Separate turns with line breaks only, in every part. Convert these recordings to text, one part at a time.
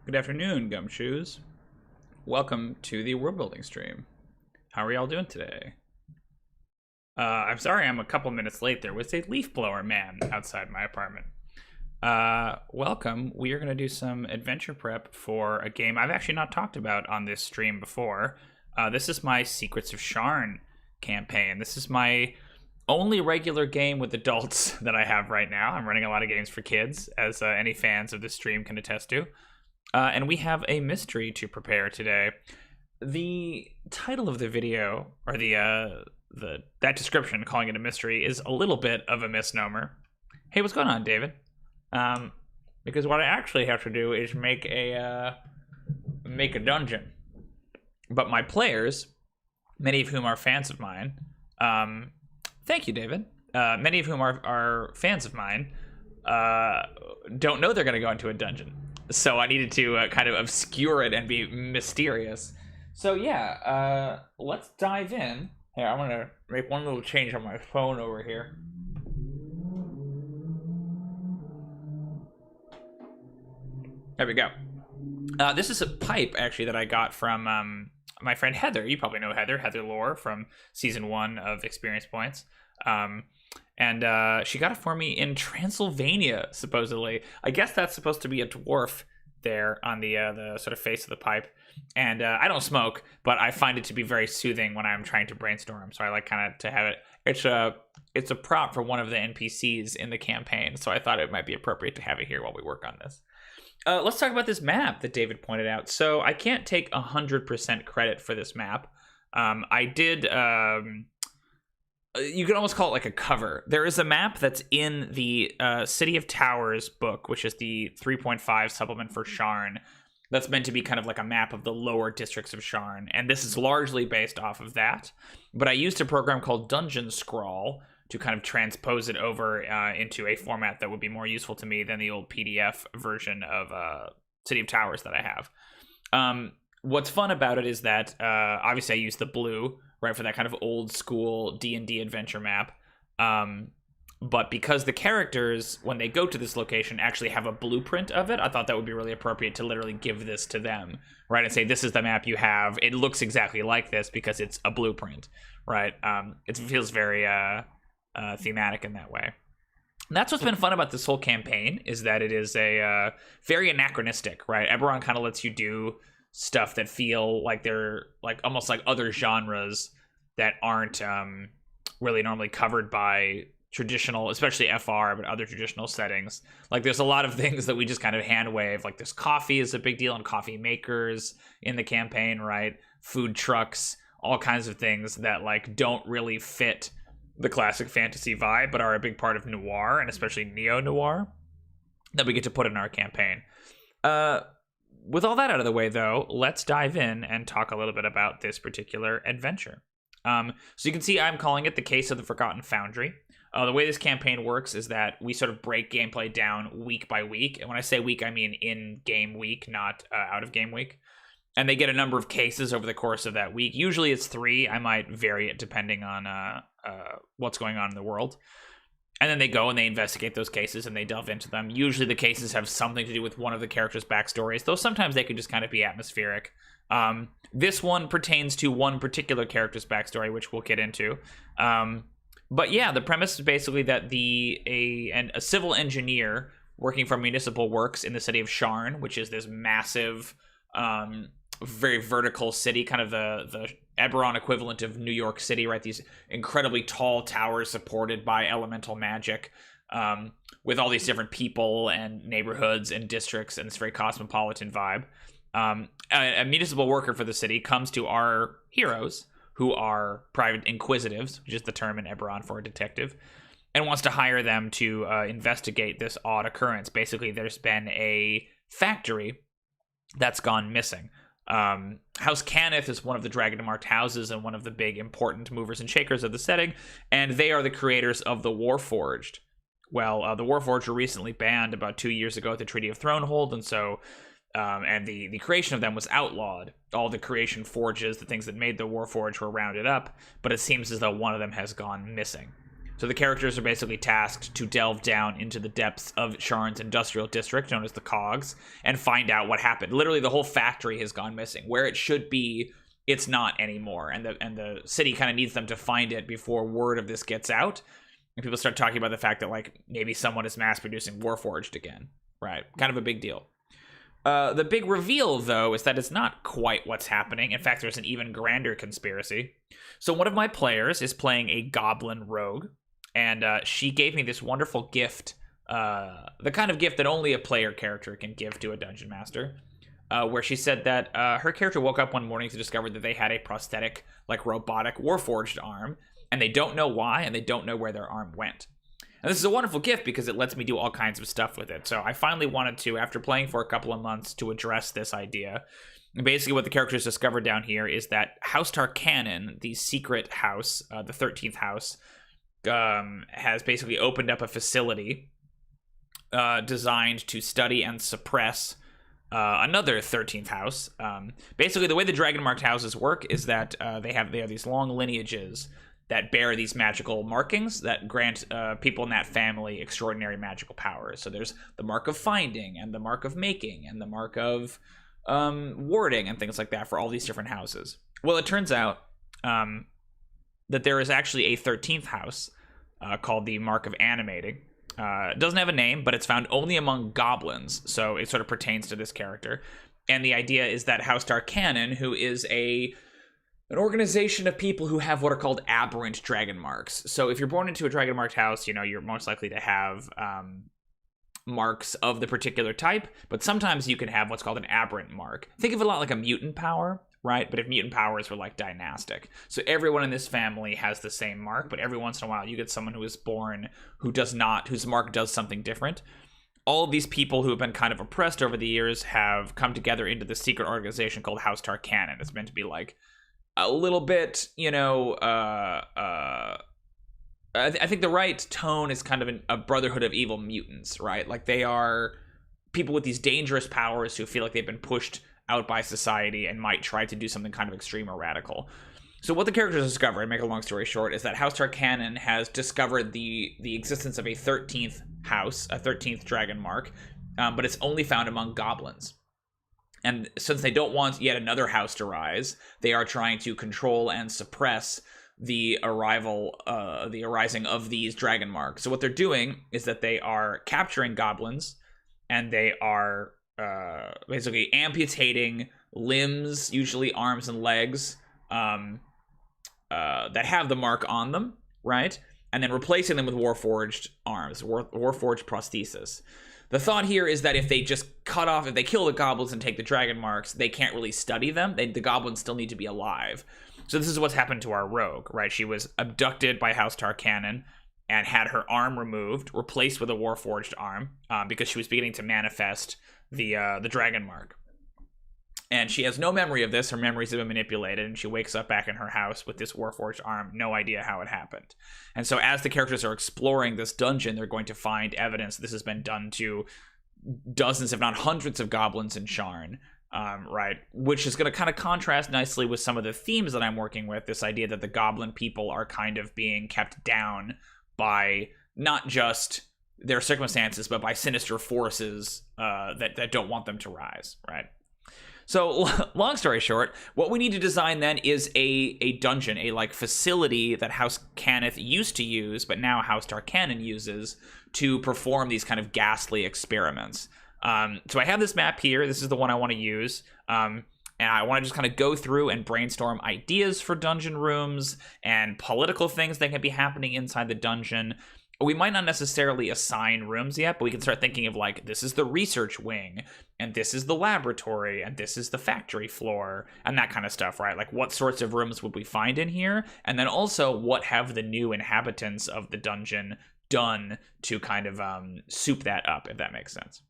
Good afternoon, gumshoes. Welcome to the world building stream. How are y'all doing today? I'm sorry I'm a couple minutes late. There was a leaf blower man outside my apartment. Welcome. We are going to do some adventure prep for a game I've actually not talked about on this stream before. This is my Secrets of Sharn campaign. This is my only regular game with adults that I have right now. I'm running a lot of games for kids, as any fans of this stream can attest to. And we have a mystery to prepare today. The title of the video, or that description, calling it a mystery, is a little bit of a misnomer. Hey, what's going on, David? Because what I actually have to do is make a dungeon. But my players, many of whom are fans of mine, thank you, David. Many of whom are fans of mine, don't know they're going to go into a dungeon. So I needed to kind of obscure it and be mysterious. So yeah, let's dive in. Here, I'm gonna make one little change on my phone over here. There we go. This is a pipe, actually, that I got from my friend Heather. You probably know Heather Lore from Season 1 of Experience Points. And she got it for me in Transylvania, supposedly. I guess that's supposed to be a dwarf there on the sort of face of the pipe. And I don't smoke, but I find it to be very soothing when I'm trying to brainstorm. So I like kind of to have it. It's a prop for one of the NPCs in the campaign. So I thought it might be appropriate to have it here while we work on this. Let's talk about this map that David pointed out. So I can't take 100% credit for this map. I did... you can almost call it like a cover. There is a map that's in the City of Towers book, which is the 3.5 supplement for Sharn. That's meant to be kind of like a map of the lower districts of Sharn. And this is largely based off of that. But I used a program called Dungeon Scrawl to kind of transpose it over into a format that would be more useful to me than the old PDF version of City of Towers that I have. What's fun about it is that obviously I use the blue, right, for that kind of old school D&D adventure map. But because the characters, when they go to this location, actually have a blueprint of it, I thought that would be really appropriate to literally give this to them, right, and say, this is the map you have. It looks exactly like this because it's a blueprint, right? It feels very thematic in that way. And that's what's been fun about this whole campaign, is that it is a very anachronistic, right? Eberron kind of lets you do stuff that feel like they're like almost like other genres that aren't really normally covered by traditional, especially FR, but other traditional settings. Like there's a lot of things that we just kind of hand wave. Like there's coffee is a big deal, and coffee makers in the campaign, right? Food trucks, all kinds of things that like don't really fit the classic fantasy vibe, but are a big part of noir, and especially neo-noir, that we get to put in our campaign. With all that out of the way, though, let's dive in and talk a little bit about this particular adventure. So you can see I'm calling it The Case of the Forgotten Foundry. The way this campaign works is that we sort of break gameplay down week by week. And when I say week, I mean in-game week, not out-of-game week. And they get a number of cases over the course of that week. Usually it's 3. I might vary it depending on what's going on in the world. And then they go and they investigate those cases and they delve into them. Usually the cases have something to do with one of the characters' backstories, though sometimes they could just kind of be atmospheric. This one pertains to one particular character's backstory, which we'll get into. But yeah, the premise is basically that a civil engineer working for municipal works in the city of Sharn, which is this massive, very vertical city, kind of the Eberron equivalent of New York City, right? These incredibly tall towers supported by elemental magic, with all these different people and neighborhoods and districts, and this very cosmopolitan vibe. A municipal worker for the city comes to our heroes, who are private inquisitives, which is the term in Eberron for a detective, and wants to hire them to investigate this odd occurrence. Basically, there's been a factory that's gone missing. House Cannith is one of the dragon-marked houses and one of the big important movers and shakers of the setting, and they are the creators of the Warforged. Well, the Warforged were recently banned about 2 years ago at the Treaty of Thronehold, and so and the creation of them was outlawed. All the creation forges, the things that made the Warforged, were rounded up, but it seems as though one of them has gone missing. So the characters are basically tasked to delve down into the depths of Sharn's industrial district, known as the Cogs, and find out what happened. Literally, the whole factory has gone missing. Where it should be, it's not anymore, and the city kind of needs them to find it before word of this gets out. And people start talking about the fact that, like, maybe someone is mass-producing Warforged again. Right? Kind of a big deal. The big reveal, though, is that it's not quite what's happening. In fact, there's an even grander conspiracy. So one of my players is playing a goblin rogue, and she gave me this wonderful gift, the kind of gift that only a player character can give to a dungeon master, where she said that her character woke up one morning to discover that they had a prosthetic, like, robotic Warforged arm, and they don't know why, and they don't know where their arm went. And this is a wonderful gift because it lets me do all kinds of stuff with it. So I finally wanted to, after playing for a couple of months, to address this idea. And basically what the characters discovered down here is that House Tarkanan, the secret house, the 13th house, has basically opened up a facility designed to study and suppress another 13th house. Basically, the way the dragon-marked houses work is that they have these long lineages that bear these magical markings that grant people in that family extraordinary magical powers. So there's the mark of finding, and the mark of making, and the mark of warding, and things like that for all these different houses. Well, it turns out that there is actually a 13th house called the Mark of Animating. It doesn't have a name, but it's found only among goblins, so it sort of pertains to this character. And the idea is that House Tarkanan, who is an organization of people who have what are called aberrant dragon marks. So if you're born into a dragon marked house, you know, you're most likely to have marks of the particular type, but sometimes you can have what's called an aberrant mark. Think of it a lot like a mutant power, right? But if mutant powers were like dynastic. So everyone in this family has the same mark, but every once in a while you get someone who is born who does not, whose mark does something different. All of these people who have been kind of oppressed over the years have come together into this secret organization called House Tarkanan. It's meant to be like a little bit, you know, I think the right tone is kind of a brotherhood of evil mutants, right? Like, they are people with these dangerous powers who feel like they've been pushed out by society and might try to do something kind of extreme or radical. So what the characters discover, and make a long story short, is that House Tarkanan has discovered the existence of a 13th house, a 13th dragon mark, but it's only found among goblins. And since they don't want yet another house to rise, they are trying to control and suppress the arising of these dragon marks. So what they're doing is that they are capturing goblins, and they are basically amputating limbs, usually arms and legs, that have the mark on them, right? And then replacing them with Warforged arms, Warforged prosthesis. The thought here is that if they just if they kill the goblins and take the dragon marks, they can't really study them. The goblins still need to be alive. So this is what's happened to our rogue, right? She was abducted by House Tarkanan and had her arm removed, replaced with a Warforged arm, because she was beginning to manifest the dragon mark. And she has no memory of this. Her memories have been manipulated, and she wakes up back in her house with this Warforged arm, no idea how it happened. And so as the characters are exploring this dungeon, they're going to find evidence this has been done to dozens, if not hundreds, of goblins in Sharn, right? Which is going to kind of contrast nicely with some of the themes that I'm working with, this idea that the goblin people are kind of being kept down by not just their circumstances, but by sinister forces that don't want them to rise, right? So, long story short, what we need to design then is a dungeon, a like facility that House Cannith used to use, but now House Tarkanan uses to perform these kind of ghastly experiments. So I have this map here. This is the one I want to use. And I want to just kind of go through and brainstorm ideas for dungeon rooms and political things that can be happening inside the dungeon. We might not necessarily assign rooms yet, but we can start thinking of, like, this is the research wing, and this is the laboratory, and this is the factory floor, and that kind of stuff, right? Like, what sorts of rooms would we find in here? And then also, what have the new inhabitants of the dungeon done to kind of soup that up, if that makes sense.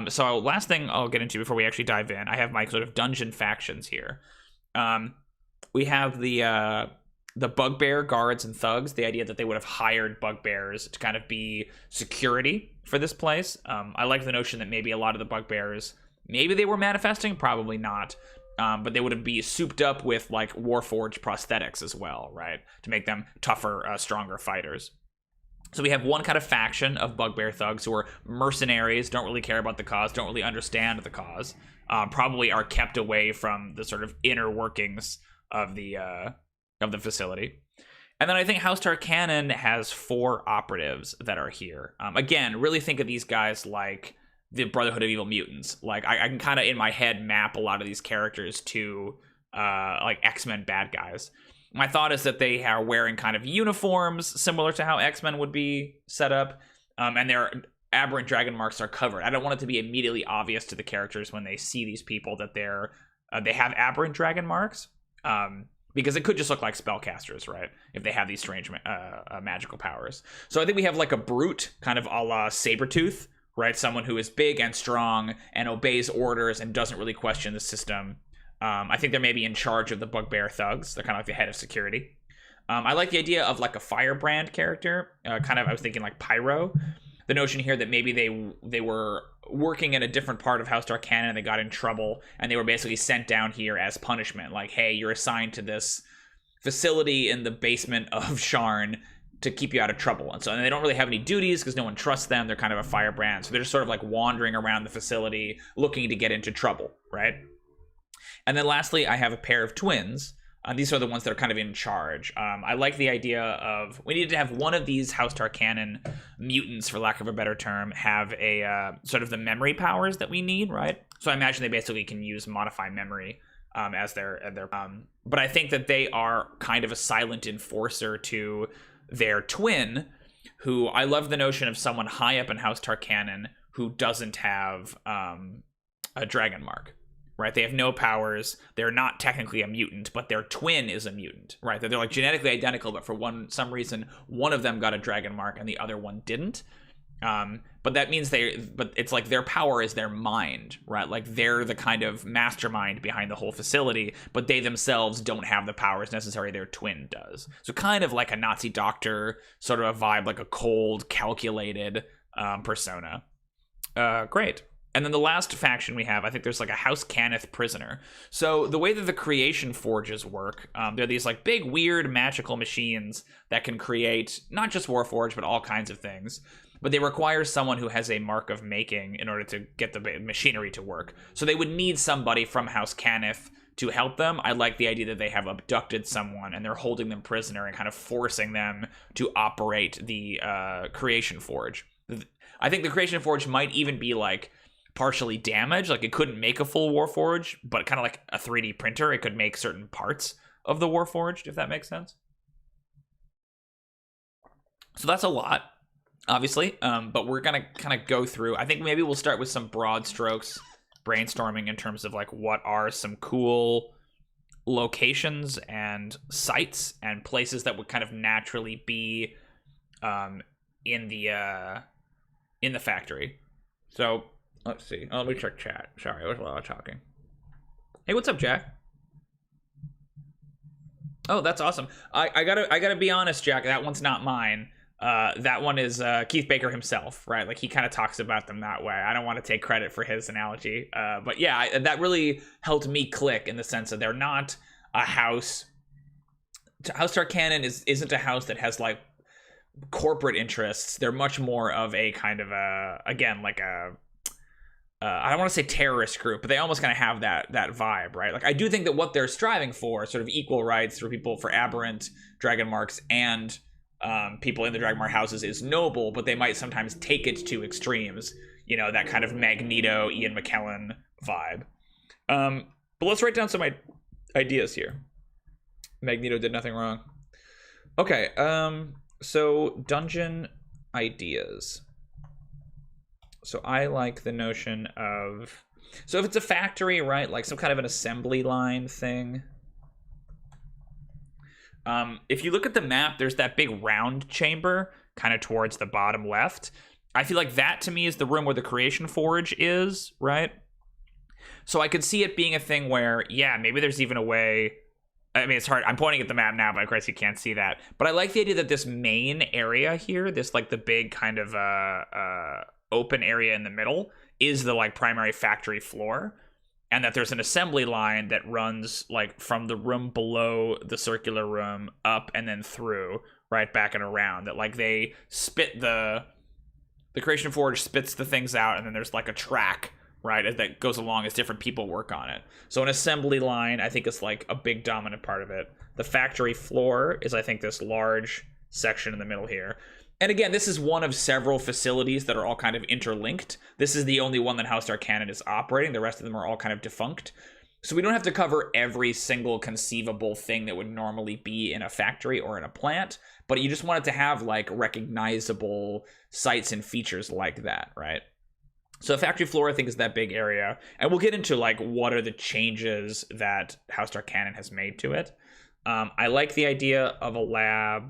So last thing I'll get into before we actually dive in, I have my sort of dungeon factions here. We have the bugbear guards and thugs, the idea that they would have hired bugbears to kind of be security for this place. I like the notion that maybe a lot of the bugbears, maybe they were manifesting, probably not, but they would be souped up with like Warforged prosthetics as well, right? To make them tougher, stronger fighters. So we have one kind of faction of bugbear thugs who are mercenaries, don't really care about the cause, don't really understand the cause, probably are kept away from the sort of inner workings of the facility. And then I think House Tarkanan has 4 operatives that are here. Again, really think of these guys like the Brotherhood of Evil Mutants. Like I can kind of in my head map a lot of these characters to like X-Men bad guys. My thought is that they are wearing kind of uniforms similar to how X-Men would be set up, and their aberrant dragon marks are covered. I don't want it to be immediately obvious to the characters when they see these people that they have aberrant dragon marks, because it could just look like spellcasters, right? If they have these strange magical powers. So I think we have like a brute, kind of a la Sabretooth, right? Someone who is big and strong and obeys orders and doesn't really question the system. I think they're maybe in charge of the bugbear thugs. They're kind of like the head of security. I like the idea of like a firebrand character. I was thinking like Pyro. The notion here that maybe they were working in a different part of House Tarkanan and they got in trouble and they were basically sent down here as punishment. Like, hey, you're assigned to this facility in the basement of Sharn to keep you out of trouble. And they don't really have any duties because no one trusts them. They're kind of a firebrand. So they're just sort of like wandering around the facility looking to get into trouble, right? And then lastly, I have a pair of twins. These are the ones that are kind of in charge. I like the idea of we need to have one of these House Tarkanan mutants, for lack of a better term, have a sort of the memory powers that we need, right? So I imagine they basically can use modify memory as their but I think that they are kind of a silent enforcer to their twin, who I love the notion of someone high up in House Tarkanan who doesn't have a dragon mark. Right, they have no powers. They're not technically a mutant, but their twin is a mutant. Right, they're like genetically identical, but for some reason, one of them got a dragon mark and the other one didn't. But that means but it's like their power is their mind, right? Like they're the kind of mastermind behind the whole facility, but they themselves don't have the powers necessary their twin does. So kind of like a Nazi doctor sort of a vibe, like a cold, calculated persona. Great. And then the last faction we have, I think there's like a House Cannith prisoner. So the way that the creation forges work, they're these like big, weird, magical machines that can create not just Warforged, but all kinds of things. But they require someone who has a mark of making in order to get the machinery to work. So they would need somebody from House Cannith to help them. I like the idea that they have abducted someone and they're holding them prisoner and kind of forcing them to operate the creation forge. I think the creation forge might even be like partially damaged. Like it couldn't make a full Warforged, but kind of like a 3D printer, it could make certain parts of the Warforged, if that makes sense. So that's a lot, obviously, but we're gonna kind of go through. I think maybe we'll start with some broad strokes brainstorming in terms of like what are some cool locations and sites and places that would kind of naturally be in the factory. So let's see. Oh, let me check chat. Sorry, there was a lot of talking. Hey, what's up, Jack? Oh, that's awesome. I gotta be honest, Jack. That one's not mine. That one is Keith Baker himself, right? Like he kind of talks about them that way. I don't want to take credit for his analogy, but yeah, that really helped me click in the sense that they're not a house. House Tarkanan isn't a house that has like corporate interests. They're much more of a kind of again like a I don't want to say terrorist group, but they almost kind of have that vibe, right? Like I do think that what they're striving for, sort of equal rights for people for aberrant dragon marks and people in the dragon mark houses, is noble, but they might sometimes take it to extremes. You know, that kind of Magneto, Ian McKellen vibe. But let's write down some ideas here. Magneto did nothing wrong. Okay, so dungeon ideas. So I like the notion of, so if it's a factory, right, like some kind of an assembly line thing. If you look at the map, there's that big round chamber kind of towards the bottom left. I feel like that to me is the room where the creation forge is, right? So I could see it being a thing where, yeah, maybe there's even a way. I mean, it's hard. I'm pointing at the map now, but of course you can't see that. But I like the idea that this main area here, this like the big kind of open area in the middle, is the like primary factory floor, and that there's an assembly line that runs like from the room below the circular room up and then through, right, back and around, that like they spit the creation forge spits the things out, and then there's like a track, right, that goes along as different people work on it. So an assembly line, I think, is like a big dominant part of it. The factory floor is, I think, this large section in the middle here. And again, this is one of several facilities that are all kind of interlinked. This is the only one that House Arcanon is operating. The rest of them are all kind of defunct. So we don't have to cover every single conceivable thing that would normally be in a factory or in a plant, but you just want it to have like recognizable sites and features like that, right? So factory floor, I think, is that big area. And we'll get into like what are the changes that House Arcanon has made to it. I like the idea of a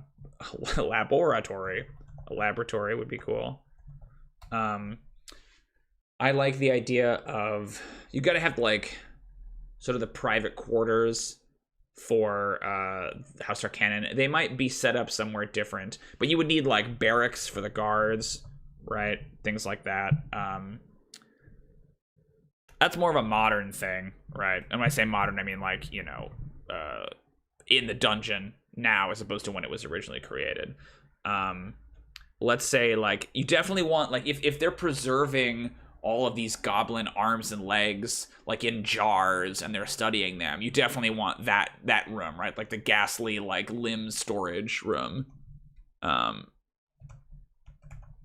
laboratory. A laboratory would be cool. I like the idea of, you got to have like sort of the private quarters for House Arcanon. They might be set up somewhere different, but you would need like barracks for the guards, right? Things like that. That's more of a modern thing, right? And when I say modern, I mean like, you know, in the dungeon now as opposed to when it was originally created. Let's say like you definitely want, like, if they're preserving all of these goblin arms and legs like in jars and they're studying them, you definitely want that room, right? Like the ghastly like limb storage room,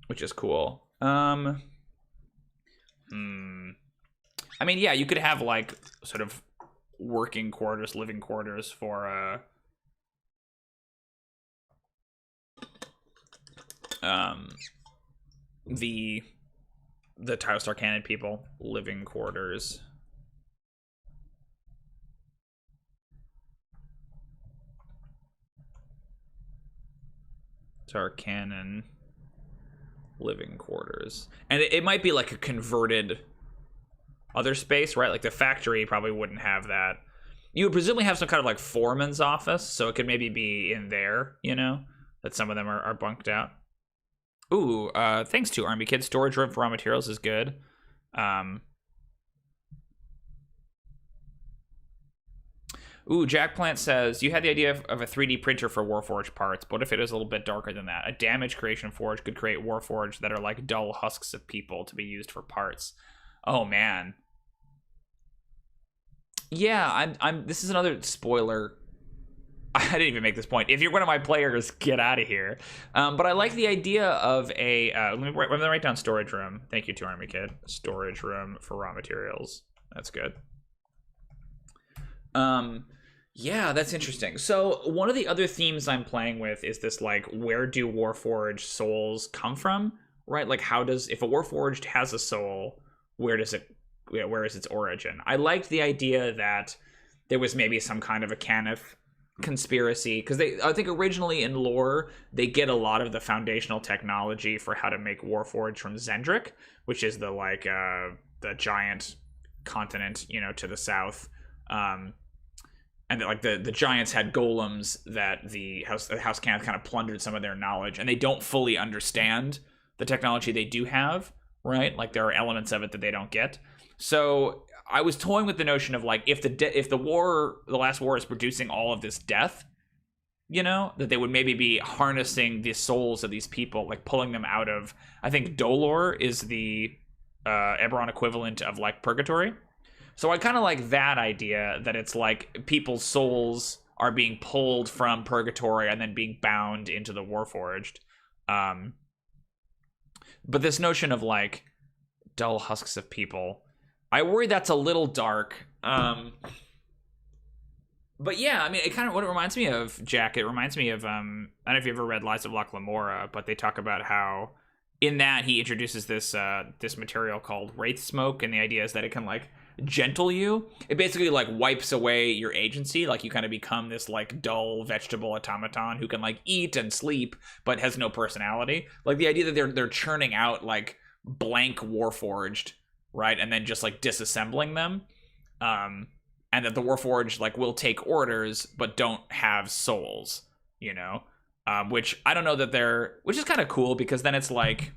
which is cool. I mean, yeah, you could have like sort of working quarters, living quarters for the House Arcanon people, living quarters. Arcanon living quarters. And it might be like a converted other space, right? Like the factory probably wouldn't have that. You would presumably have some kind of like foreman's office, so it could maybe be in there, you know, that some of them are bunked out. Ooh, thanks to Army Kid. Storage room for raw materials is good. Ooh, Jack Plant says, you had the idea of a 3D printer for Warforged parts, but what if it is a little bit darker than that? A damage creation forge could create Warforged that are like dull husks of people to be used for parts. Oh, man. Yeah, this is another spoiler. I didn't even make this point. If you're one of my players, get out of here. But I like the idea of a... let me write down storage room. Thank you to Army Kid. Storage room for raw materials. That's good. Yeah, that's interesting. So one of the other themes I'm playing with is this, like, where do Warforged souls come from? Right? Like, how does... If a Warforged has a soul, where is its origin? I liked the idea that there was maybe some kind of a Cannith conspiracy, because I think originally in lore they get a lot of the foundational technology for how to make Warforged from Zendrik, which is the like the giant continent, you know, to the south, and like the giants had golems that the House Cannith kind of plundered some of their knowledge, and they don't fully understand the technology they do have, right? Like there are elements of it that they don't get. So I was toying with the notion of like, if the last war is producing all of this death, you know, that they would maybe be harnessing the souls of these people, like pulling them out of, I think Dolor is the Eberron equivalent of like purgatory. So I kind of like that idea, that it's like people's souls are being pulled from purgatory and then being bound into the Warforged. But this notion of like dull husks of people, I worry that's a little dark. But yeah, I mean, it kind of, what it reminds me of, Jack, it reminds me of, I don't know if you ever read Lies of Locke Lamora, but they talk about how in that he introduces this this material called Wraith Smoke, and the idea is that it can like gentle you. It basically like wipes away your agency, like you kind of become this like dull vegetable automaton who can like eat and sleep but has no personality. Like the idea that they're churning out like blank Warforged, right, and then just like disassembling them, and that the Warforged like will take orders but don't have souls, you know, which I don't know that which is kind of cool, because then it's like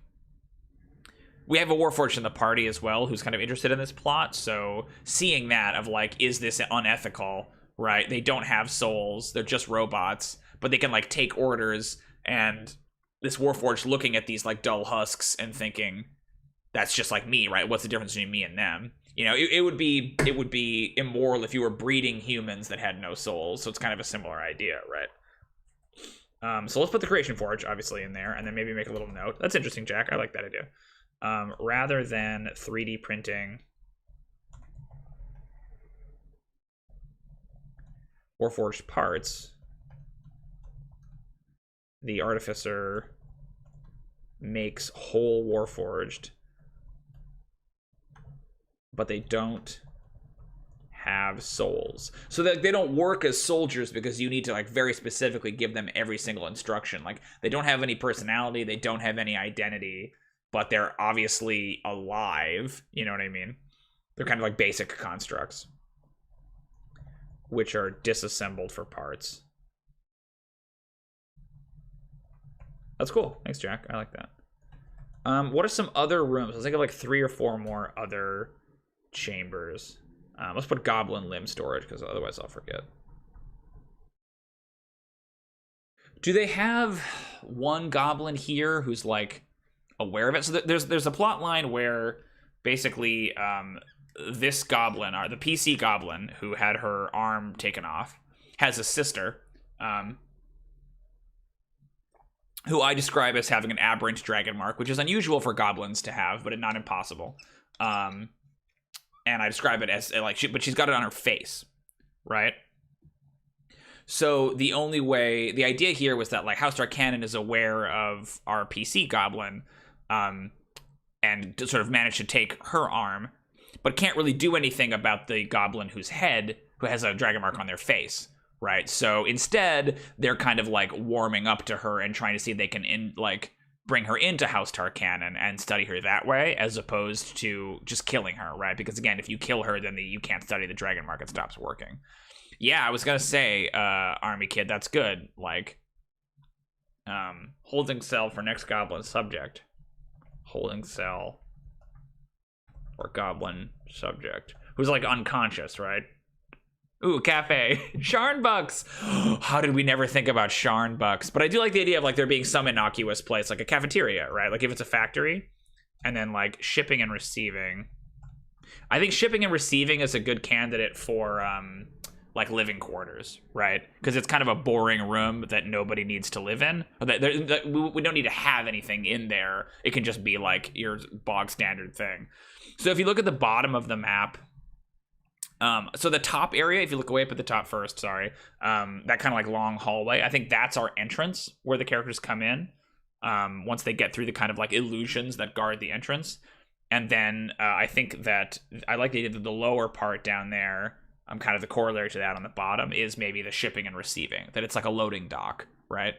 we have a Warforged in the party as well who's kind of interested in this plot. So seeing that of like, is this unethical, right? They don't have souls, they're just robots, but they can like take orders, and this Warforged looking at these like dull husks and thinking, that's just like me, right? What's the difference between me and them? You know, it would be immoral if you were breeding humans that had no souls. So it's kind of a similar idea, right? So let's put the Creation Forge obviously in there, and then maybe make a little note. That's interesting, Jack. I like that idea. Rather than 3D printing Warforged parts, the Artificer makes whole Warforged, but they don't have souls. So that they don't work as soldiers because you need to like very specifically give them every single instruction. Like they don't have any personality, they don't have any identity, but they're obviously alive. You know what I mean? They're kind of like basic constructs, which are disassembled for parts. That's cool. Thanks, Jack. I like that. What are some other rooms? Let's think of like 3 or 4 more other chambers. Let's put Goblin Limb Storage, because otherwise I'll forget. Do they have one goblin here who's like aware of it? So there's a plot line where basically this goblin, or the PC goblin who had her arm taken off, has a sister who I describe as having an aberrant dragon mark, which is unusual for goblins to have, but not impossible. And I describe it as like, but she's got it on her face, right? So the only way, the idea here was that like House Darkanon is aware of our PC goblin, and to sort of manage to take her arm, but can't really do anything about the goblin who has a dragon mark on their face, right? So instead, they're kind of like warming up to her and trying to see if they can bring her into House Darkanon and study her that way, as opposed to just killing her, right? Because again, if you kill her, then you can't study the dragon mark, it stops working. Yeah, I was gonna say, Army Kid, that's good. Like, holding cell for next goblin subject. Holding cell for goblin subject. Who's like unconscious, right? Ooh, cafe. Sharn bucks. How did we never think about Sharn bucks? But I do like the idea of like there being some innocuous place, like a cafeteria, right? Like if it's a factory, and then like shipping and receiving. I think shipping and receiving is a good candidate for like living quarters, right? Because it's kind of a boring room that nobody needs to live in. We don't need to have anything in there. It can just be like your bog standard thing. So if you look at the bottom of the map, so the top area, if you look way up at the top first, sorry, that kind of like long hallway, I think that's our entrance where the characters come in once they get through the kind of like illusions that guard the entrance. And then I think that I like the idea that the lower part down there, kind of the corollary to that on the bottom, is maybe the shipping and receiving, that it's like a loading dock, right?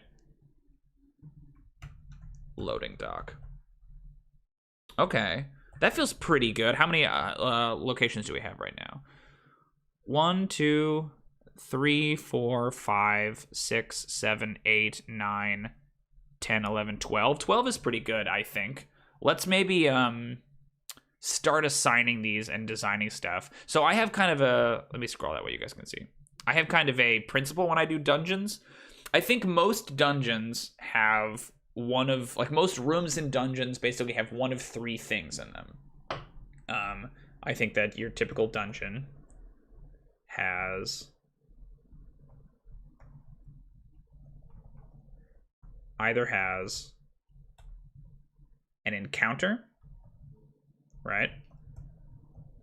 Loading dock. Okay, that feels pretty good. How many locations do we have right now? 1, 2, 3, 4, 5, 6, 7, 8, 9, 10, 11, 12. 12 is pretty good, I think. Let's maybe start assigning these and designing stuff. So I have kind of a, let me scroll that way you guys can see. I have kind of a principle when I do dungeons. I think most dungeons have one of, like most rooms in dungeons basically have one of 3 things in them. I think that your typical dungeon has either has an encounter, right?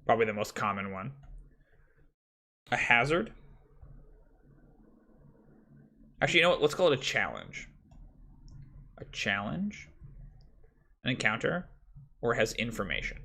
Probably the most common one. A hazard. Actually, you know what? Let's call it a challenge. A challenge, an encounter, or it has information.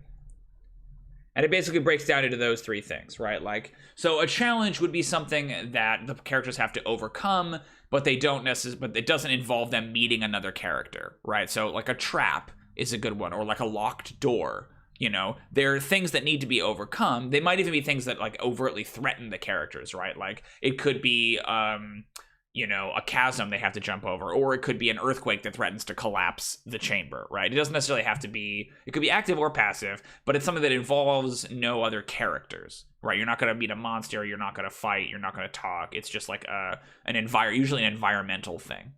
And it basically breaks down into those 3 things, right? Like, so a challenge would be something that the characters have to overcome, but they don't necessarily, but it doesn't involve them meeting another character, right? So like a trap is a good one, or like a locked door. You know, there are things that need to be overcome. They might even be things that like overtly threaten the characters, right? Like it could be, you know, a chasm they have to jump over, or it could be an earthquake that threatens to collapse the chamber, right? It doesn't necessarily have to be, it could be active or passive, but it's something that involves no other characters, right? You're not going to meet a monster, you're not going to fight, you're not going to talk. It's just like usually an environmental thing.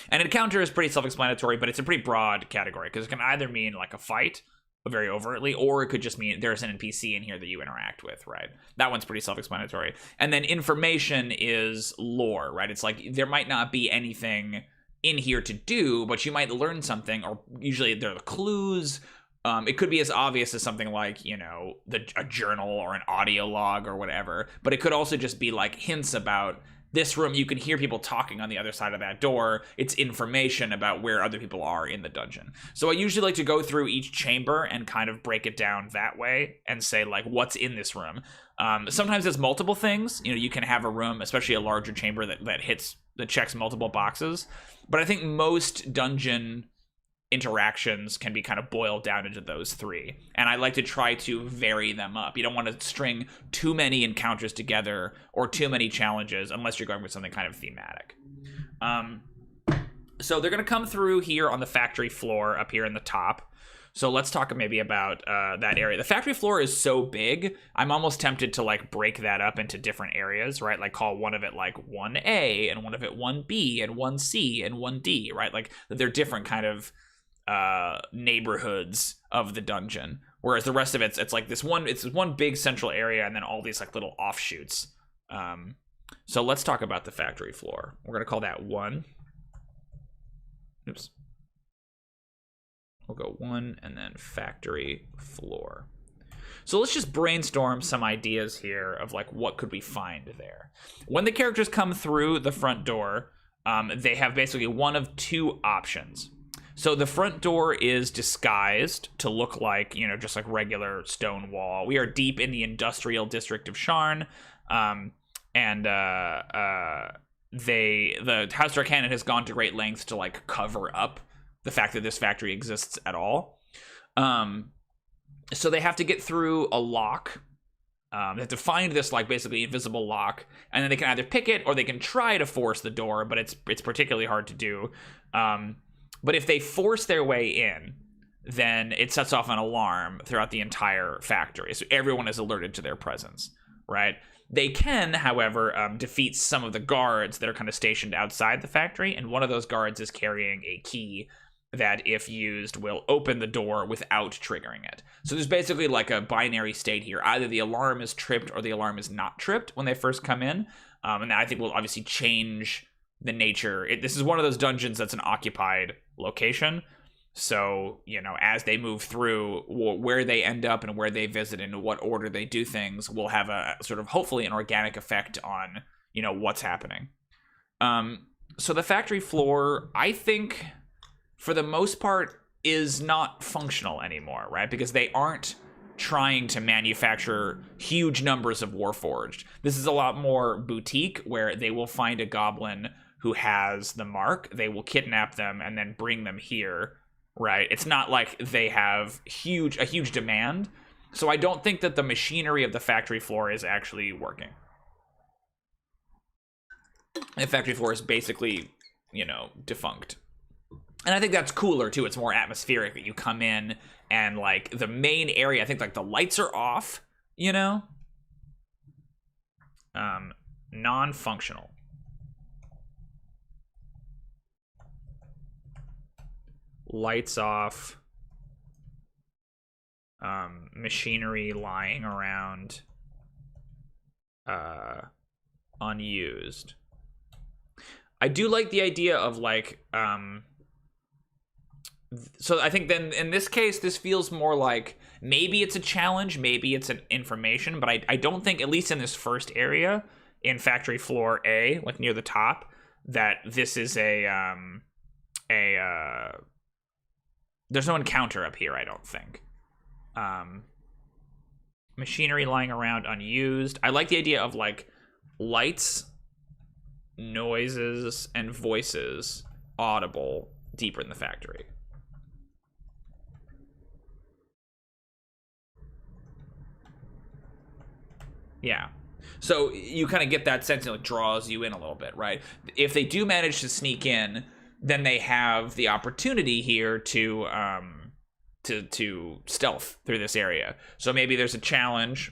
And an encounter is pretty self-explanatory, but it's a pretty broad category because it can either mean like a fight, very overtly, or it could just mean there's an NPC in here that you interact with, right? That one's pretty self-explanatory. And then information is lore, right? It's like there might not be anything in here to do, but you might learn something, or usually there are clues. It could be as obvious as something like, you know, a journal or an audio log or whatever, but it could also just be like hints about this room. You can hear people talking on the other side of that door. It's information about where other people are in the dungeon. So I usually like to go through each chamber and kind of break it down that way and say, like, what's in this room. Sometimes it's multiple things. You know, you can have a room, especially a larger chamber that checks multiple boxes. But I think most dungeon interactions can be kind of boiled down into those three, and I like to try to vary them up. You don't want to string too many encounters together or too many challenges unless you're going with something kind of thematic. So they're going to come through here on the factory floor up here in the top. So let's talk maybe about that area. The factory floor is so big, I'm almost tempted to like break that up into different areas, right? Like call one of it like 1A and one of it 1B and 1C and 1D, right? Like they're different kind of neighborhoods of the dungeon, whereas the rest of it's like it's one big central area and then all these like little offshoots. So let's talk about the factory floor. We're gonna call that 1. Oops. We'll go 1 and then factory floor. So let's just brainstorm some ideas here of like what could we find there. When the characters come through the front door, they have basically one of two options. So the front door is disguised to look like, you know, just like regular stone wall. We are deep in the industrial district of Sharn, and the House Darkanan has gone to great lengths to like cover up the fact that this factory exists at all. So they have to get through a lock. They have to find this like basically invisible lock, and then they can either pick it or they can try to force the door, but it's particularly hard to do. But if they force their way in, then it sets off an alarm throughout the entire factory. So everyone is alerted to their presence, right? They can, however, defeat some of the guards that are kind of stationed outside the factory. And one of those guards is carrying a key that, if used, will open the door without triggering it. So there's basically like a binary state here. Either the alarm is tripped or the alarm is not tripped when they first come in. And I think will obviously change the nature. This is one of those dungeons that's an occupied location, so you know, as they move through, where they end up and where they visit and in what order they do things will have a sort of hopefully an organic effect on, you know, what's happening. So the factory floor, I think for the most part is not functional anymore, right? Because they aren't trying to manufacture huge numbers of Warforged. This is a lot more boutique, where they will find a goblin who has the mark, they will kidnap them and then bring them here, right? It's not like they have a huge demand. So I don't think that the machinery of the factory floor is actually working. The factory floor is basically, you know, defunct. And I think that's cooler too. It's more atmospheric that you come in and like the main area, I think like the lights are off, you know? Non-functional. Lights off. Machinery lying around. Unused. I do like the idea of like, so I think then in this case, this feels more like maybe it's a challenge, maybe it's an information, but I don't think, at least in this first area in factory floor A, like near the top, that this is there's no encounter up here, I don't think. Machinery lying around unused. I like the idea of like lights, noises, and voices audible deeper in the factory. Yeah, So you kind of get that sense, it draws you in a little bit, right? If they do manage to sneak in, then they have the opportunity here to stealth through this area. So maybe there's a challenge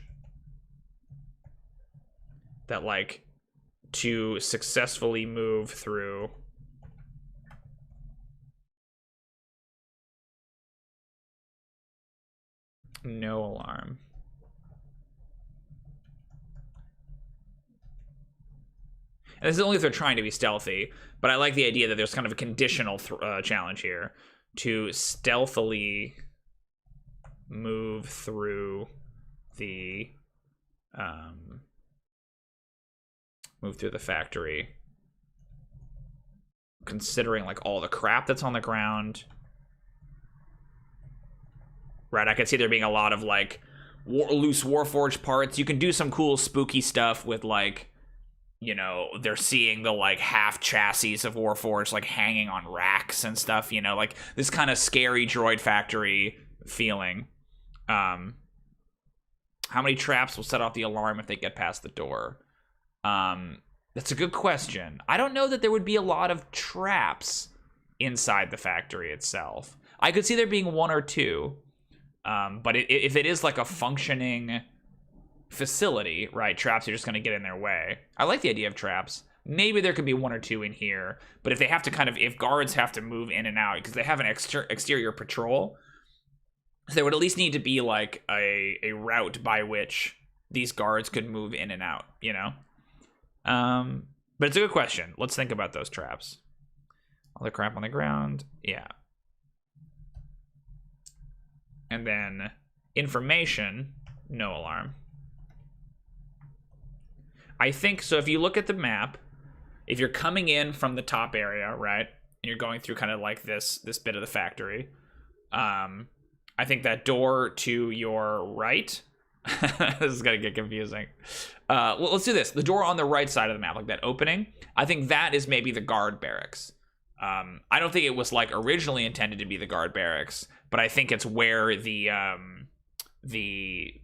that, like, to successfully move through no alarm. And this is only if they're trying to be stealthy, but I like the idea that there's kind of a conditional challenge here to stealthily move through the factory, considering like all the crap that's on the ground. Right, I can see there being a lot of like loose Warforged parts. You can do some cool spooky stuff with, like, you know, they're seeing the like half chassis of Warforged like hanging on racks and stuff, you know, like this kind of scary droid factory feeling. How many traps will set off the alarm if they get past the door? That's a good question. I don't know that there would be a lot of traps inside the factory itself. I could see there being one or two, but if it is like a functioning facility, right, traps are just going to get in their way. I like the idea of traps. Maybe there could be one or two in here, but if they have to if guards have to move in and out because they have an exterior patrol, there would at least need to be like a route by which these guards could move in and out, you know? But it's a good question. Let's think about those traps. All the crap on the ground. Yeah. And then information, no alarm. I think, so if you look at the map, if you're coming in from the top area, right, and you're going through kind of like this bit of the factory, I think that door to your right, this is going to get confusing. Well, let's do this. The door on the right side of the map, like that opening, I think that is maybe the guard barracks. I don't think it was like originally intended to be the guard barracks, but I think it's where the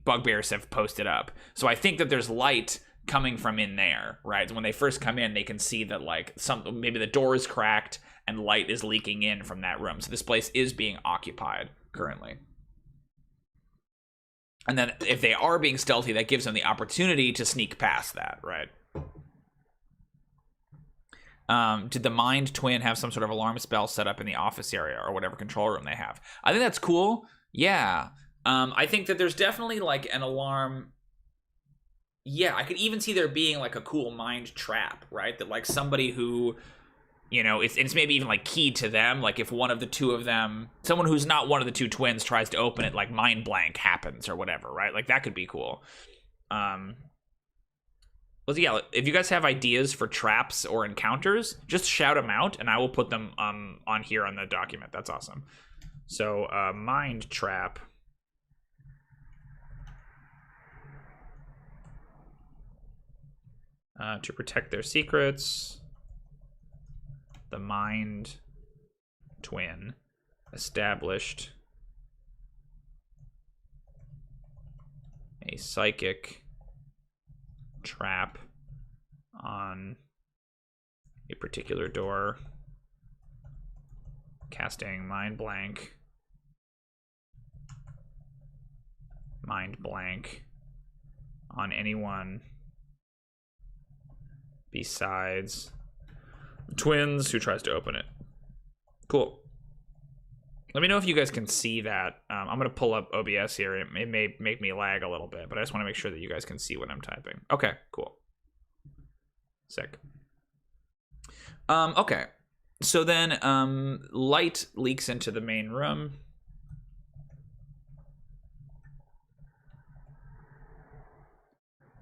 bugbears have posted up. So I think that there's light coming from in there, right? When they first come in, they can see that like maybe the door is cracked and light is leaking in from that room. So this place is being occupied currently. And then if they are being stealthy, that gives them the opportunity to sneak past that, right? Did the Mind Twin have some sort of alarm spell set up in the office area or whatever control room they have? I think that's cool. Yeah. I think that there's definitely like an alarm. Yeah, I could even see there being like a cool mind trap, right? That like somebody who, you know, it's maybe even like key to them. Like if one of the two of them, someone who's not one of the two twins tries to open it, like mind blank happens or whatever, right? Like that could be cool. Well, yeah, if you guys have ideas for traps or encounters, just shout them out and I will put them on here on the document. That's awesome. So mind trap. To protect their secrets, the Mind Twin established a psychic trap on a particular door, casting mind blank on anyone besides twins who tries to open it. Cool. Let me know if you guys can see that. I'm going to pull up OBS here. It may make me lag a little bit, but I just want to make sure that you guys can see what I'm typing. Okay, cool. Sick. Okay. So then light leaks into the main room.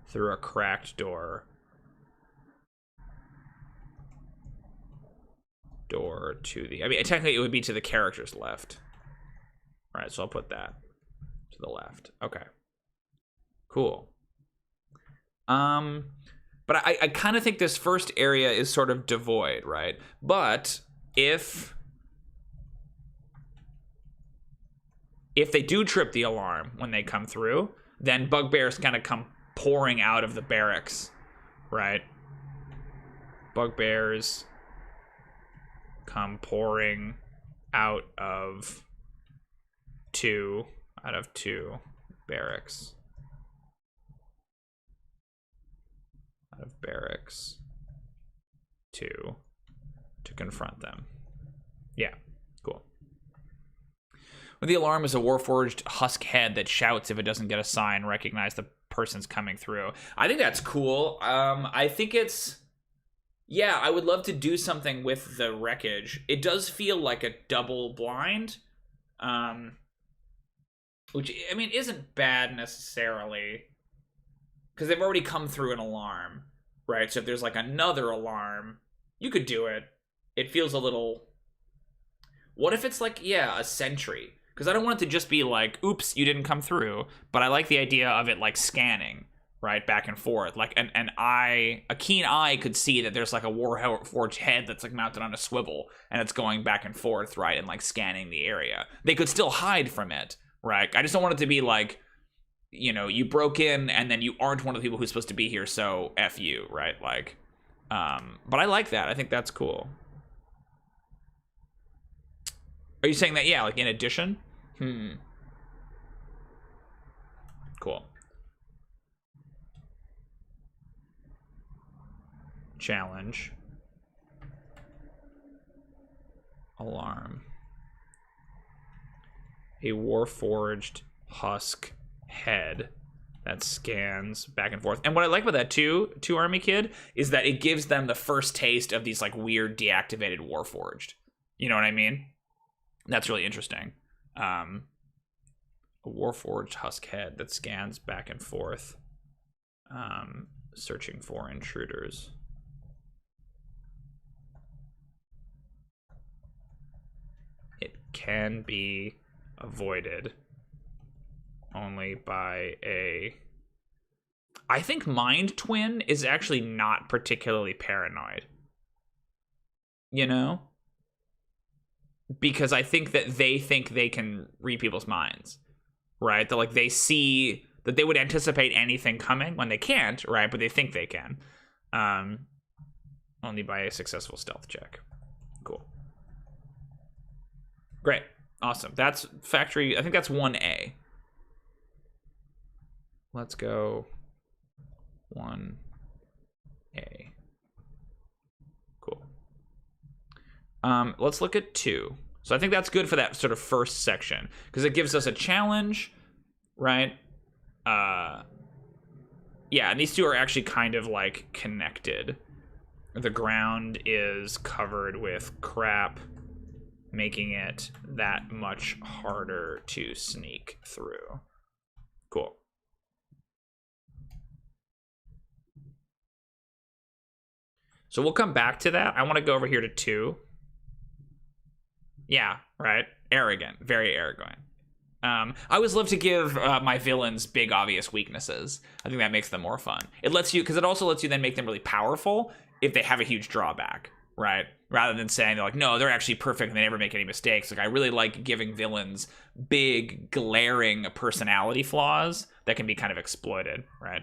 Through a cracked door. To the, I mean, technically it would be to the character's left. All right, so I'll put that to the left. Okay, cool. But I kind of think this first area is sort of devoid, right? But if they do trip the alarm when they come through, then bugbears kind of come pouring out of the barracks, right? Bugbears come pouring out of two barracks. Out of barracks to confront them. Yeah, cool. With the alarm is a warforged husk head that shouts if it doesn't get a sign, recognize the person's coming through. I think that's cool. I think it's... Yeah, I would love to do something with the wreckage. It does feel like a double blind. Which, I mean, isn't bad necessarily. Because they've already come through an alarm, right? So if there's like another alarm, you could do it. It feels a little... What if it's like, yeah, a sentry? Because I don't want it to just be like, oops, you didn't come through. But I like the idea of it like scanning, right, back and forth. Like a keen eye could see that there's like a warforged head that's like mounted on a swivel, and it's going back and forth, right, and like scanning the area. They could still hide from it, right? I just don't want it to be like, you know, you broke in and then you aren't one of the people who's supposed to be here, so F you, right? Like, but I like that. I think that's cool. Are you saying that, yeah, like in addition? Cool. Challenge. Alarm. A warforged husk head that scans back and forth. And what I like about that too, Army Kid, is that it gives them the first taste of these like weird deactivated warforged. You know what I mean? That's really interesting. A warforged husk head that scans back and forth, searching for intruders. It can be avoided only by a... I think Mind Twin is actually not particularly paranoid. You know? Because I think that they can read people's minds, right? That like they see that they would anticipate anything coming when they can't, right? But they think they can. Only by a successful stealth check. Cool. Great. Awesome. That's factory. I think that's 1A. Let's go 1A. Cool. Let's look at 2. So I think that's good for that sort of first section because it gives us a challenge, right? Yeah, and these two are actually kind of like connected. The ground is covered with crap, making it that much harder to sneak through. Cool. So we'll come back to that. I want to go over here to 2. Yeah, right. Arrogant. Very arrogant. I always love to give my villains big, obvious weaknesses. I think that makes them more fun. It lets you, because it also lets you then make them really powerful if they have a huge drawback, right? Rather than saying, they're like, no, they're actually perfect and they never make any mistakes. Like, I really like giving villains big, glaring personality flaws that can be kind of exploited, right?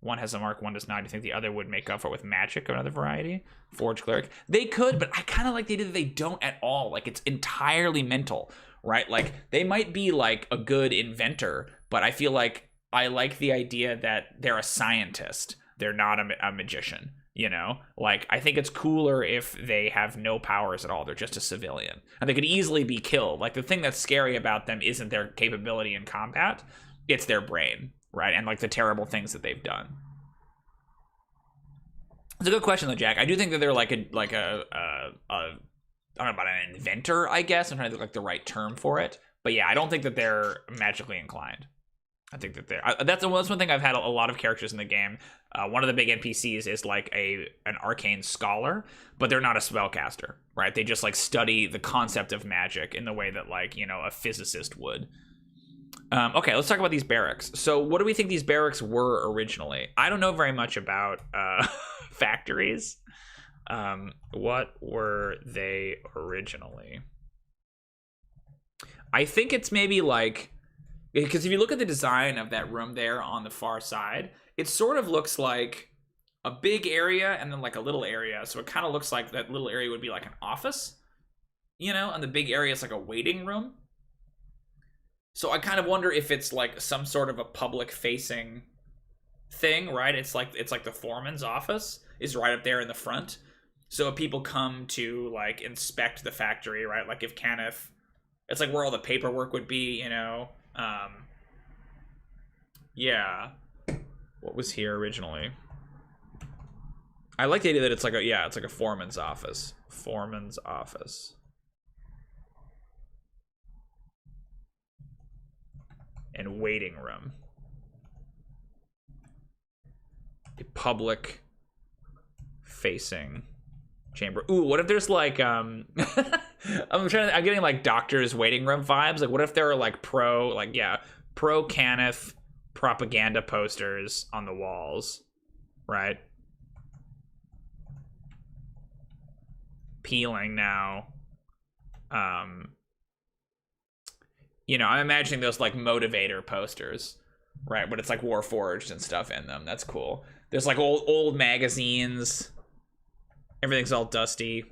One has a mark, one does not. Do you think the other would make up for it with magic or another variety? Forge cleric. They could, but I kind of like the idea that they don't at all. Like, it's entirely mental, right? Like, they might be like a good inventor, but I feel like I like the idea that they're a scientist. They're not a magician, you know? Like, I think it's cooler if they have no powers at all. They're just a civilian. And they could easily be killed. Like, the thing that's scary about them isn't their capability in combat. It's their brain. Right, and like the terrible things that they've done. It's a good question though, Jack. I do think that they're like a I don't know about an inventor, I guess. I'm trying to think like the right term for it. But yeah, I don't think that they're magically inclined. I think that they're that's one thing I've had a lot of characters in the game. One of the big NPCs is like an arcane scholar, but they're not a spellcaster, right? They just like study the concept of magic in the way that like, you know, a physicist would. Okay, let's talk about these barracks. So what do we think these barracks were originally? I don't know very much about factories. What were they originally? I think it's maybe like Because if you look at the design of that room there on the far side, it sort of looks like a big area and then like a little area. So it kind of looks like that little area would be like an office, you know, and the big area is like a waiting room. So I kind of wonder if it's like some sort of a public facing thing, right? It's like the foreman's office is right up there in the front. So if people come to like inspect the factory, right? Like if Kenneth, it's like where all the paperwork would be, you know. Yeah. What was here originally? I like the idea that it's like a foreman's office. Foreman's office. And waiting room. A public facing chamber. Ooh, what if there's like I'm getting like doctor's waiting room vibes. Like what if there are like pro Caniff propaganda posters on the walls, right? Peeling now. You know, I'm imagining those like motivator posters, right? But it's like Warforged and stuff in them. That's cool. There's like old magazines. Everything's all dusty.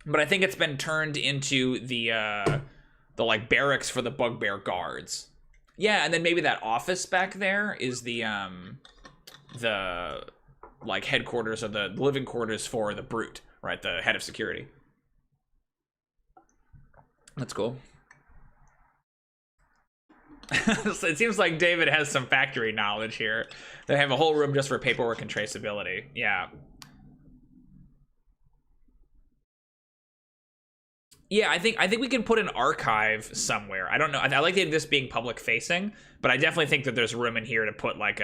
But I think it's been turned into the like barracks for the bugbear guards. Yeah, and then maybe that office back there is the like headquarters or the living quarters for the brute, right? The head of security. That's cool. It seems like David has some factory knowledge here. They have a whole room just for paperwork and traceability. Yeah. Yeah, I think we can put an archive somewhere. I don't know. I like this being public facing, but I definitely think that there's room in here to put like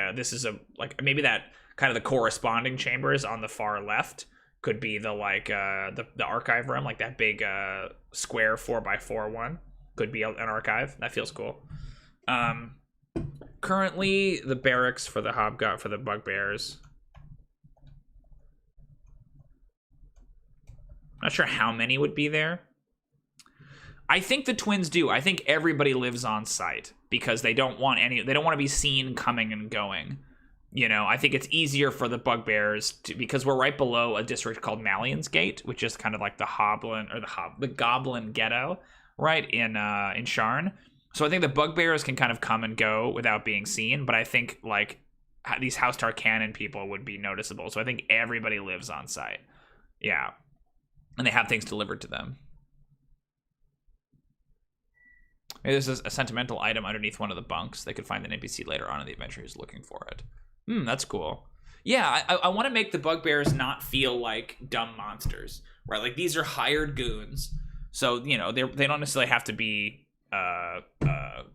maybe that kind of the corresponding chambers on the far left could be the like the archive room, like that big square 4x4 one could be an archive. That feels cool. Currently the barracks for the bugbears. Not sure how many would be there. I think the twins do. I think everybody lives on site because they don't want to be seen coming and going. You know, I think it's easier for the bugbears because we're right below a district called Mallion's Gate, which is kind of like the goblin ghetto, right in Sharn. So I think the bugbears can kind of come and go without being seen, but I think like these House Tarkanan people would be noticeable. So I think everybody lives on site. Yeah. And they have things delivered to them. Maybe this is a sentimental item underneath one of the bunks. They could find an NPC later on in the adventure who's looking for it. That's cool. Yeah, I want to make the bugbears not feel like dumb monsters, right? Like these are hired goons. So, you know, they don't necessarily have to be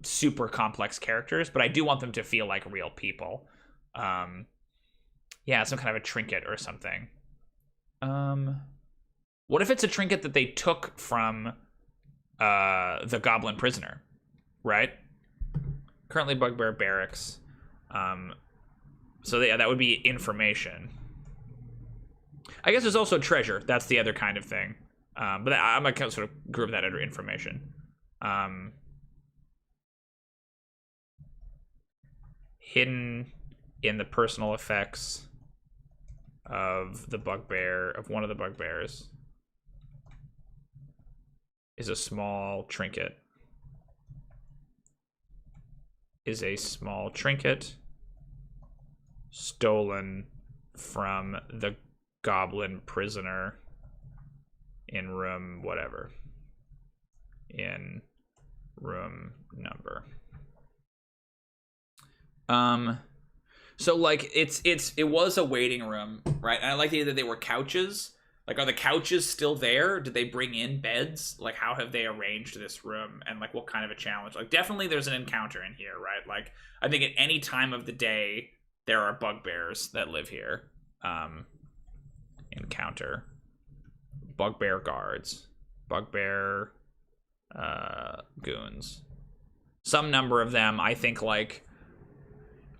super complex characters, but I do want them to feel like real people. Yeah, some kind of a trinket or something. What if it's a trinket that they took from the goblin prisoner, right? Currently bugbear barracks. So that would be information. I guess there's also treasure. That's the other kind of thing. But I'm gonna sort of group that under information. Hidden in the personal effects of one of the bugbears is a small trinket. Stolen from the goblin prisoner in room whatever. In room number. So like it was a waiting room, right? And I like the idea that they were couches. Like, are the couches still there? Did they bring in beds? Like, how have they arranged this room? And like, what kind of a challenge? Like, definitely there's an encounter in here, right? Like, I think at any time of the day there are bugbears that live here. Encounter. Bugbear guards. Bugbear goons. Some number of them, I think, like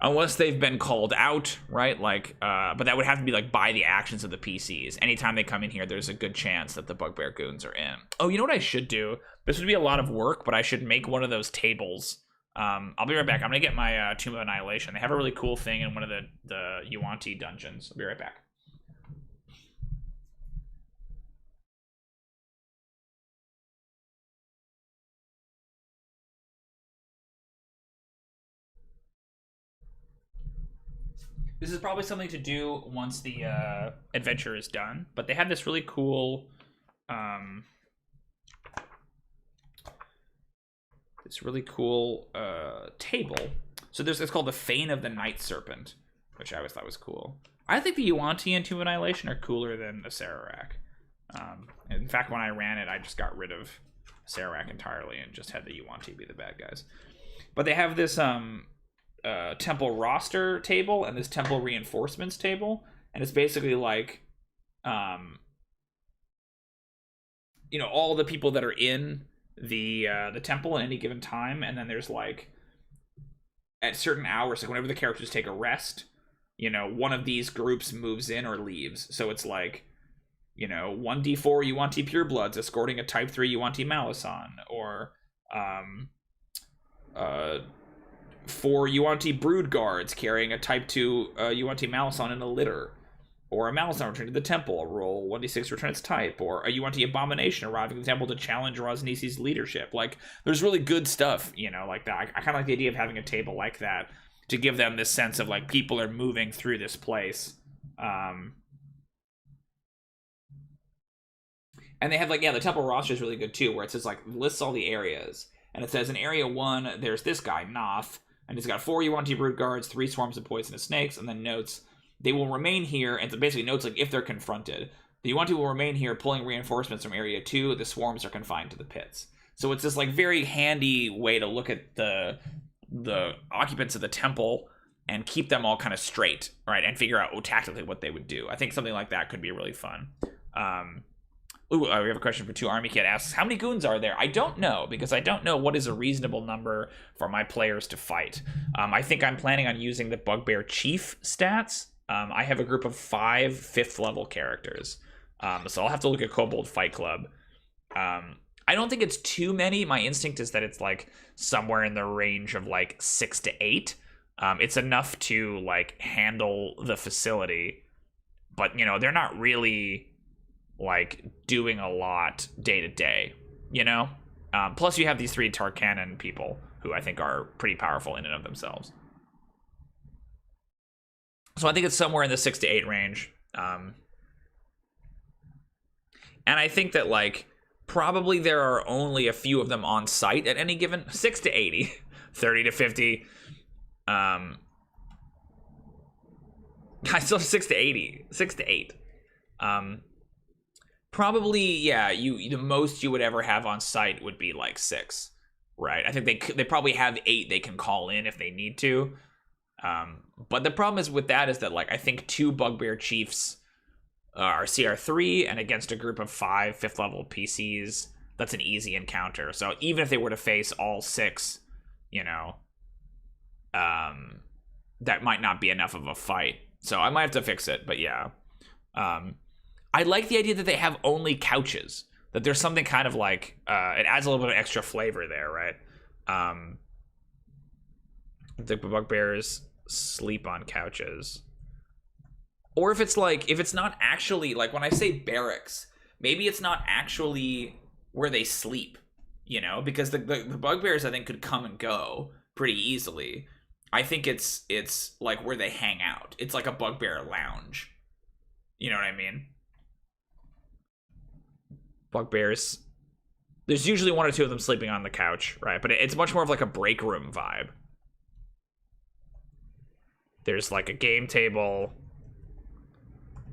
unless they've been called out, right? Like, but that would have to be like by the actions of the PCs. Anytime they come in here, there's a good chance that the Bugbear goons are in. Oh, you know what I should do? This would be a lot of work, but I should make one of those tables. I'll be right back. I'm gonna get my Tomb of Annihilation. They have a really cool thing in one of the Yuan-Ti dungeons. I'll be right back. This is probably something to do once the adventure is done, but they have this really cool table. So it's called the Fane of the Night Serpent, which I always thought was cool. I think the Yuan-Ti and Tomb of Annihilation are cooler than the Sararak. In fact, when I ran it, I just got rid of Sararak entirely and just had the Yuan-Ti be the bad guys. But they have this temple roster table and this temple reinforcements table, and it's basically like all the people that are in the temple at any given time, and then there's like at certain hours, like whenever the characters take a rest, one of these groups moves in or leaves. So it's like 1d4 Yuan-Ti purebloods escorting a type 3 Yuan-Ti Malison, or 4 Yuan-Ti brood guards carrying a type 2 Yuan-Ti Malison in a litter, or a Malison returning to the temple, roll 1d6 return its type, or a Yuan-Ti abomination arriving at the temple to challenge Rosnisi's leadership. Like, there's really good stuff, like that. I kind of like the idea of having a table like that to give them this sense of like people are moving through this place. And they have like, the temple roster is really good too, where it says like lists all the areas, and it says in area 1 there's this guy Noth, and he's got 4 Yuan-Ti brood guards, 3 swarms of poisonous snakes, and then notes they will remain here, and so basically notes like if they're confronted, the Yuan-Ti will remain here pulling reinforcements from area 2. The swarms are confined to the pits. So it's this like very handy way to look at the occupants of the temple and keep them all kind of straight, right, and figure out tactically what they would do. I think something like that could be really fun. We have a question for 2 Army Kid. Asks, how many goons are there? I don't know, because I don't know what is a reasonable number for my players to fight. I think I'm planning on using the Bugbear Chief stats. I have a group of 5 5th level characters. So I'll have to look at Kobold Fight Club. I don't think it's too many. My instinct is that it's like somewhere in the range of like 6 to 8. It's enough to like handle the facility, but they're not really like doing a lot day to day, plus you have these 3 Tarkanan people who I think are pretty powerful in and of themselves. So I think it's somewhere in the 6 to 8 range. And I think that like probably there are only a few of them on site at any given 6 to 80, 30 to 50. I still have 6 to 80, 6 to 8. Probably, the most you would ever have on site would be like 6, right? I think they probably have 8 they can call in if they need to. But the problem is with that is that like I think 2 Bugbear Chiefs are CR3, and against a group of 5 5th level PCs, that's an easy encounter. So even if they were to face all 6, that might not be enough of a fight. So I might have to fix it, but yeah. I like the idea that they have only couches. That there's something kind of like it adds a little bit of extra flavor there, right? The bugbears sleep on couches, or if it's not actually like when I say barracks, maybe it's not actually where they sleep, because the bugbears I think could come and go pretty easily. I think it's like where they hang out. It's like a bugbear lounge. You know what I mean? Bugbears, there's usually 1 or 2 of them sleeping on the couch, right? But it's much more of like a break room vibe. There's like a game table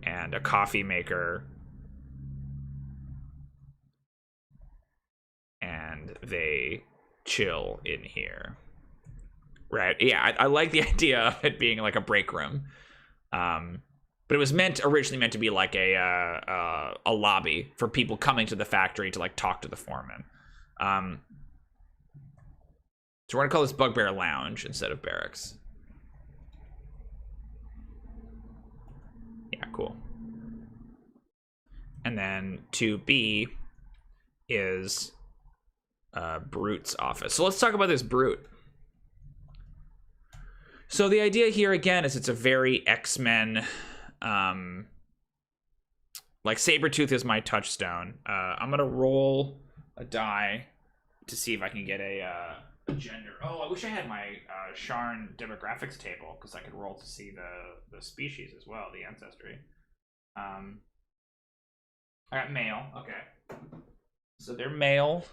and a coffee maker, and they chill in here, right? Yeah, I like the idea of it being like a break room. But it was originally meant to be like a lobby for people coming to the factory to like talk to the foreman. So we're gonna call this Bugbear Lounge instead of barracks. Yeah, cool. And then 2B is Brute's office. So let's talk about this Brute. So the idea here again is it's a very X-Men, like Sabretooth is my touchstone. I'm gonna roll a die to see if I can get a gender. Oh, I wish I had my Sharn demographics table because I could roll to see the species as well, the ancestry. I got male. Okay, so they're male.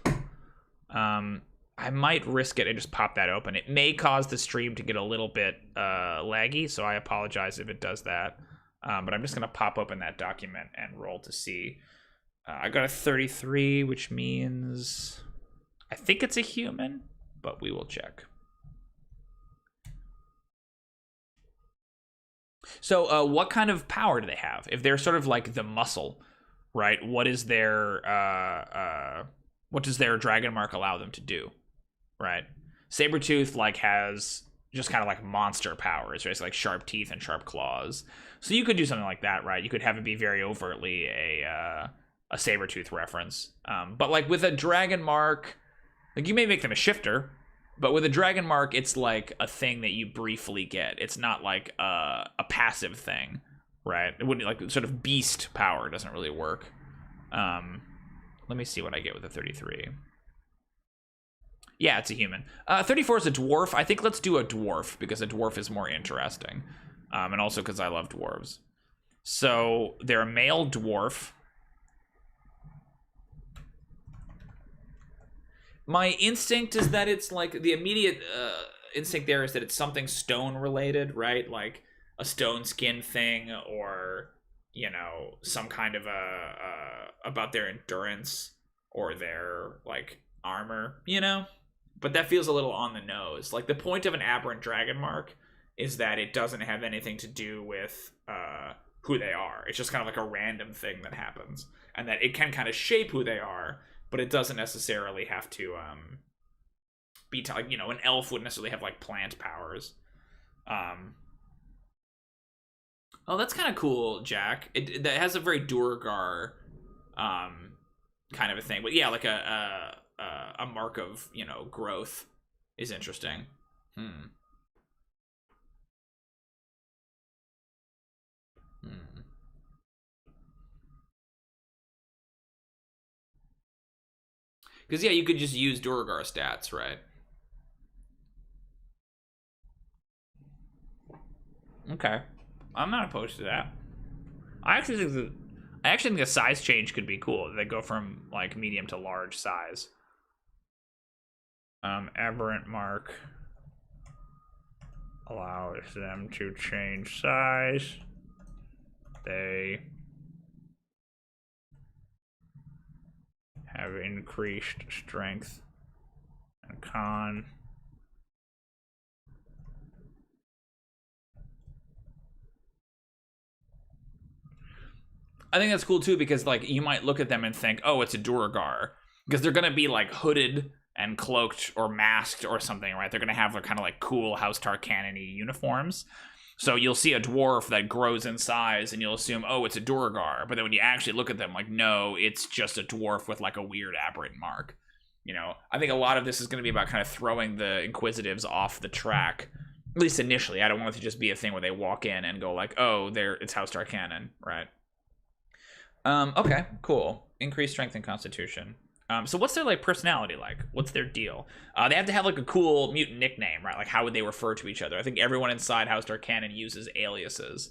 I might risk it and just pop that open. It may cause the stream to get a little bit laggy, so I apologize if it does that. But I'm just going to pop open that document and roll to see. I got a 33, which means I think it's a human, but we will check. So what kind of power do they have? If they're sort of like the muscle, right? What does their dragon mark allow them to do? Right, Sabretooth like has just kind of like monster powers, right? It's like sharp teeth and sharp claws. So you could do something like that, right? You could have it be very overtly a Sabretooth reference. But like with a dragon mark, like you may make them a shifter, but with a dragon mark, it's like a thing that you briefly get. It's not like a passive thing, right? It wouldn't like sort of beast power doesn't really work. Let me see what I get with a 33. Yeah, it's a human. 34 is a dwarf. I think let's do a dwarf because a dwarf is more interesting. And also because I love dwarves. So they're a male dwarf. My instinct is that it's like the immediate instinct there is that it's something stone related, right? Like a stone skin thing or, you know, some kind of about their endurance or their like armor, you know? But that feels a little on the nose. Like the point of an aberrant dragon mark is that it doesn't have anything to do with who they are. It's just kind of like a random thing that happens, and that it can kind of shape who they are, but it doesn't necessarily have to be you know, an elf wouldn't necessarily have like plant powers. Oh, that's kind of cool, Jack. That has a very Durgar kind of a thing, but yeah, like a mark of, you know, growth is interesting. Because yeah, you could just use Durgar stats, right? Okay, I'm not opposed to that. I actually think the size change could be cool. They go from like medium to large size. Aberrant mark allows them to change size. They have increased strength and con. I think that's cool too because like you might look at them and think, oh, it's a Durgar, because they're gonna be like hooded and cloaked or masked or something, right? They're gonna have like kind of like cool House Tarkanan-y uniforms. So you'll see a dwarf that grows in size and you'll assume, oh, it's a Durgar. But then when you actually look at them, like, no, it's just a dwarf with like a weird aberrant mark. You know, I think a lot of this is going to be about kind of throwing the Inquisitives off the track, at least initially. I don't want it to just be a thing where they walk in and go like, oh, it's House Tarkanan, right? Okay, cool. Increased strength and constitution. So what's their like personality like? What's their deal? They have to have like a cool mutant nickname, right? Like how would they refer to each other? I think everyone inside House Tarkanan uses aliases.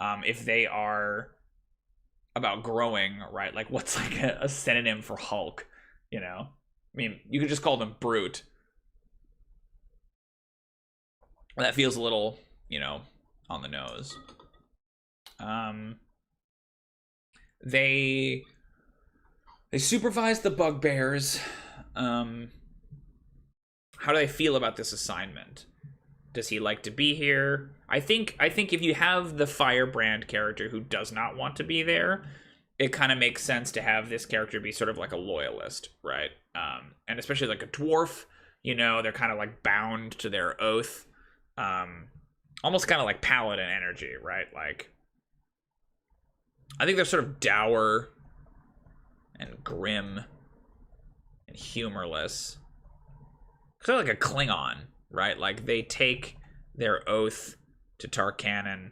If they are about growing, right? Like what's like a synonym for Hulk? You know, I mean, you could just call them Brute. That feels a little, you know, on the nose. They supervise the bugbears. How do they feel about this assignment? Does he like to be here? I think if you have the Firebrand character who does not want to be there, it kind of makes sense to have this character be sort of like a loyalist, right? And especially like a dwarf, you know, they're kind of like bound to their oath. Almost kind of like paladin energy, right? Like I think they're sort of dour and grim and humorless. Sort of like a Klingon, right? Like they take their oath to Tarkanan.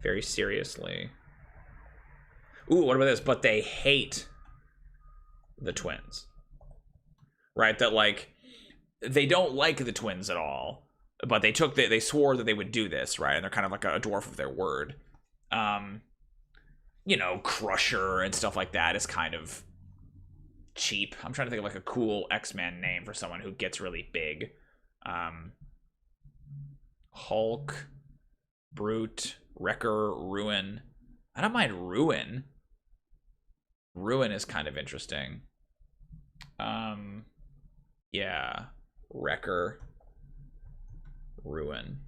Very seriously. Ooh, what about this? But they hate the twins. Right? That like they don't like the twins at all. But they swore that they would do this, right? And they're kind of like a dwarf of their word. You know, Crusher and stuff like that is kind of cheap. I'm trying to think of like a cool X-Men name for someone who gets really big. Hulk, Brute, Wrecker, Ruin. I don't mind Ruin. Ruin is kind of interesting. Yeah. Wrecker. Ruin.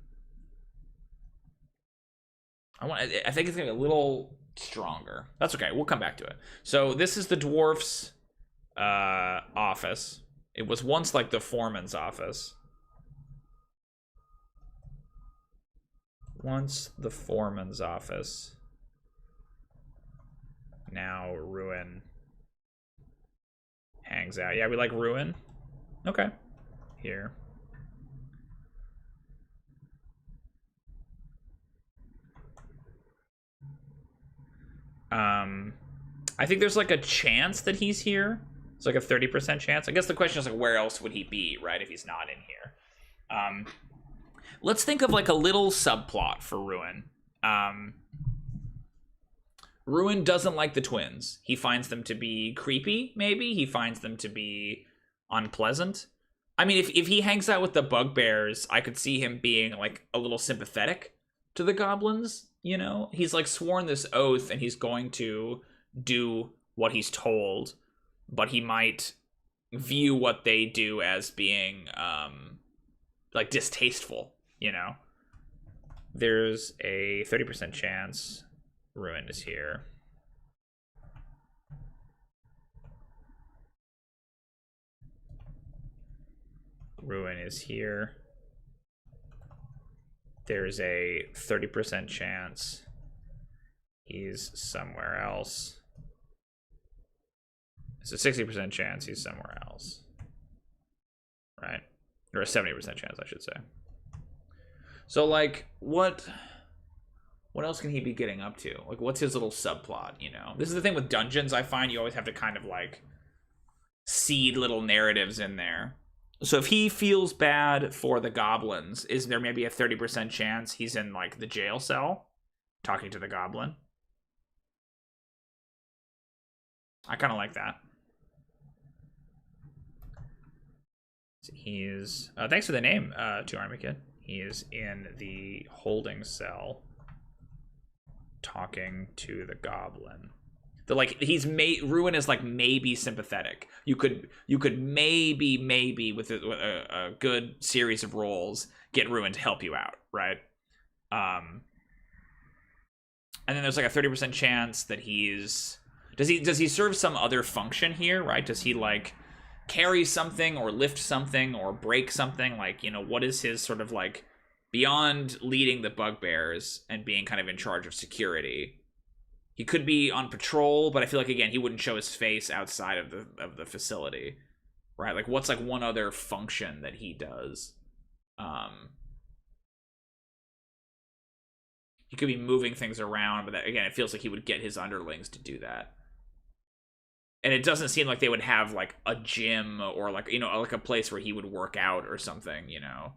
I think it's gonna be a little stronger. That's okay. We'll come back to it. So this is the dwarf's office. It was once like the foreman's office. Once the foreman's office. Now Ruin hangs out. Yeah, we like Ruin. Okay. Here. I think there's like a chance that he's here. It's like a 30% chance. I guess the question is like, where else would he be, right, if he's not in here? Let's think of like a little subplot for Ruin. Ruin doesn't like the twins. He finds them to be creepy, maybe. He finds them to be unpleasant. I mean, if he hangs out with the bugbears, I could see him being like a little sympathetic to the goblins, you know? He's like sworn this oath and he's going to do what he's told, but he might view what they do as being like distasteful, you know? There's a 30% chance Ruin is here. Ruin is here. There's a 30% chance he's somewhere else. It's a 60% chance he's somewhere else. Right? Or a 70% chance, I should say. So, like, what else can he be getting up to? Like, what's his little subplot, you know? This is the thing with dungeons, I find you always have to kind of, like, seed little narratives in there. So if he feels bad for the goblins, is there maybe a 30% chance he's in, like, the jail cell talking to the goblin? I kind of like that. So he's... thanks for the name, to Army Kid. He is in the holding cell talking to the goblin. The, like, Ruin is like maybe sympathetic. You could maybe with a good series of rolls get Ruin to help you out, right? And then there's like a 30% chance that he's does he serve some other function here, right? Does he like carry something or lift something or break something? Like, you know, what is his sort of like beyond leading the bugbears and being kind of in charge of security? He could be on patrol, but I feel like, again, he wouldn't show his face outside of the facility, right? Like, what's like one other function that he does? He could be moving things around, but that, again, it feels like he would get his underlings to do that. And it doesn't seem like they would have like a gym or like, you know, like a place where he would work out or something, you know.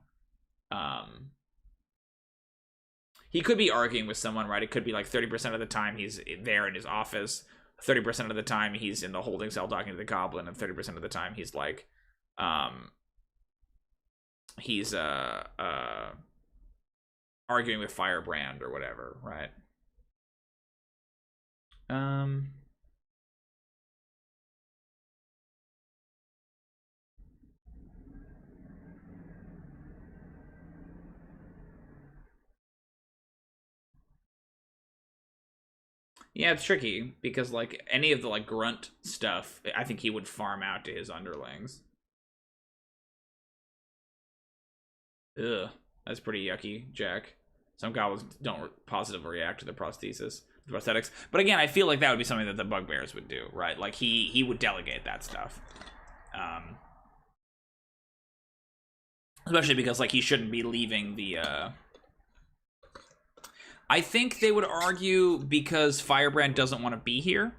He could be arguing with someone, right? It could be like 30% of the time he's there in his office, 30% of the time he's in the holding cell talking to the goblin, and 30% of the time he's like, he's arguing with Firebrand or whatever, right? Yeah, it's tricky because like any of the like grunt stuff, I think he would farm out to his underlings. Ugh, that's pretty yucky, Jack. Some goblins don't positively react to the prosthesis, the prosthetics. But again, I feel like that would be something that the bugbears would do, right? Like he would delegate that stuff. Especially because like he shouldn't be leaving the I think they would argue because Firebrand doesn't want to be here.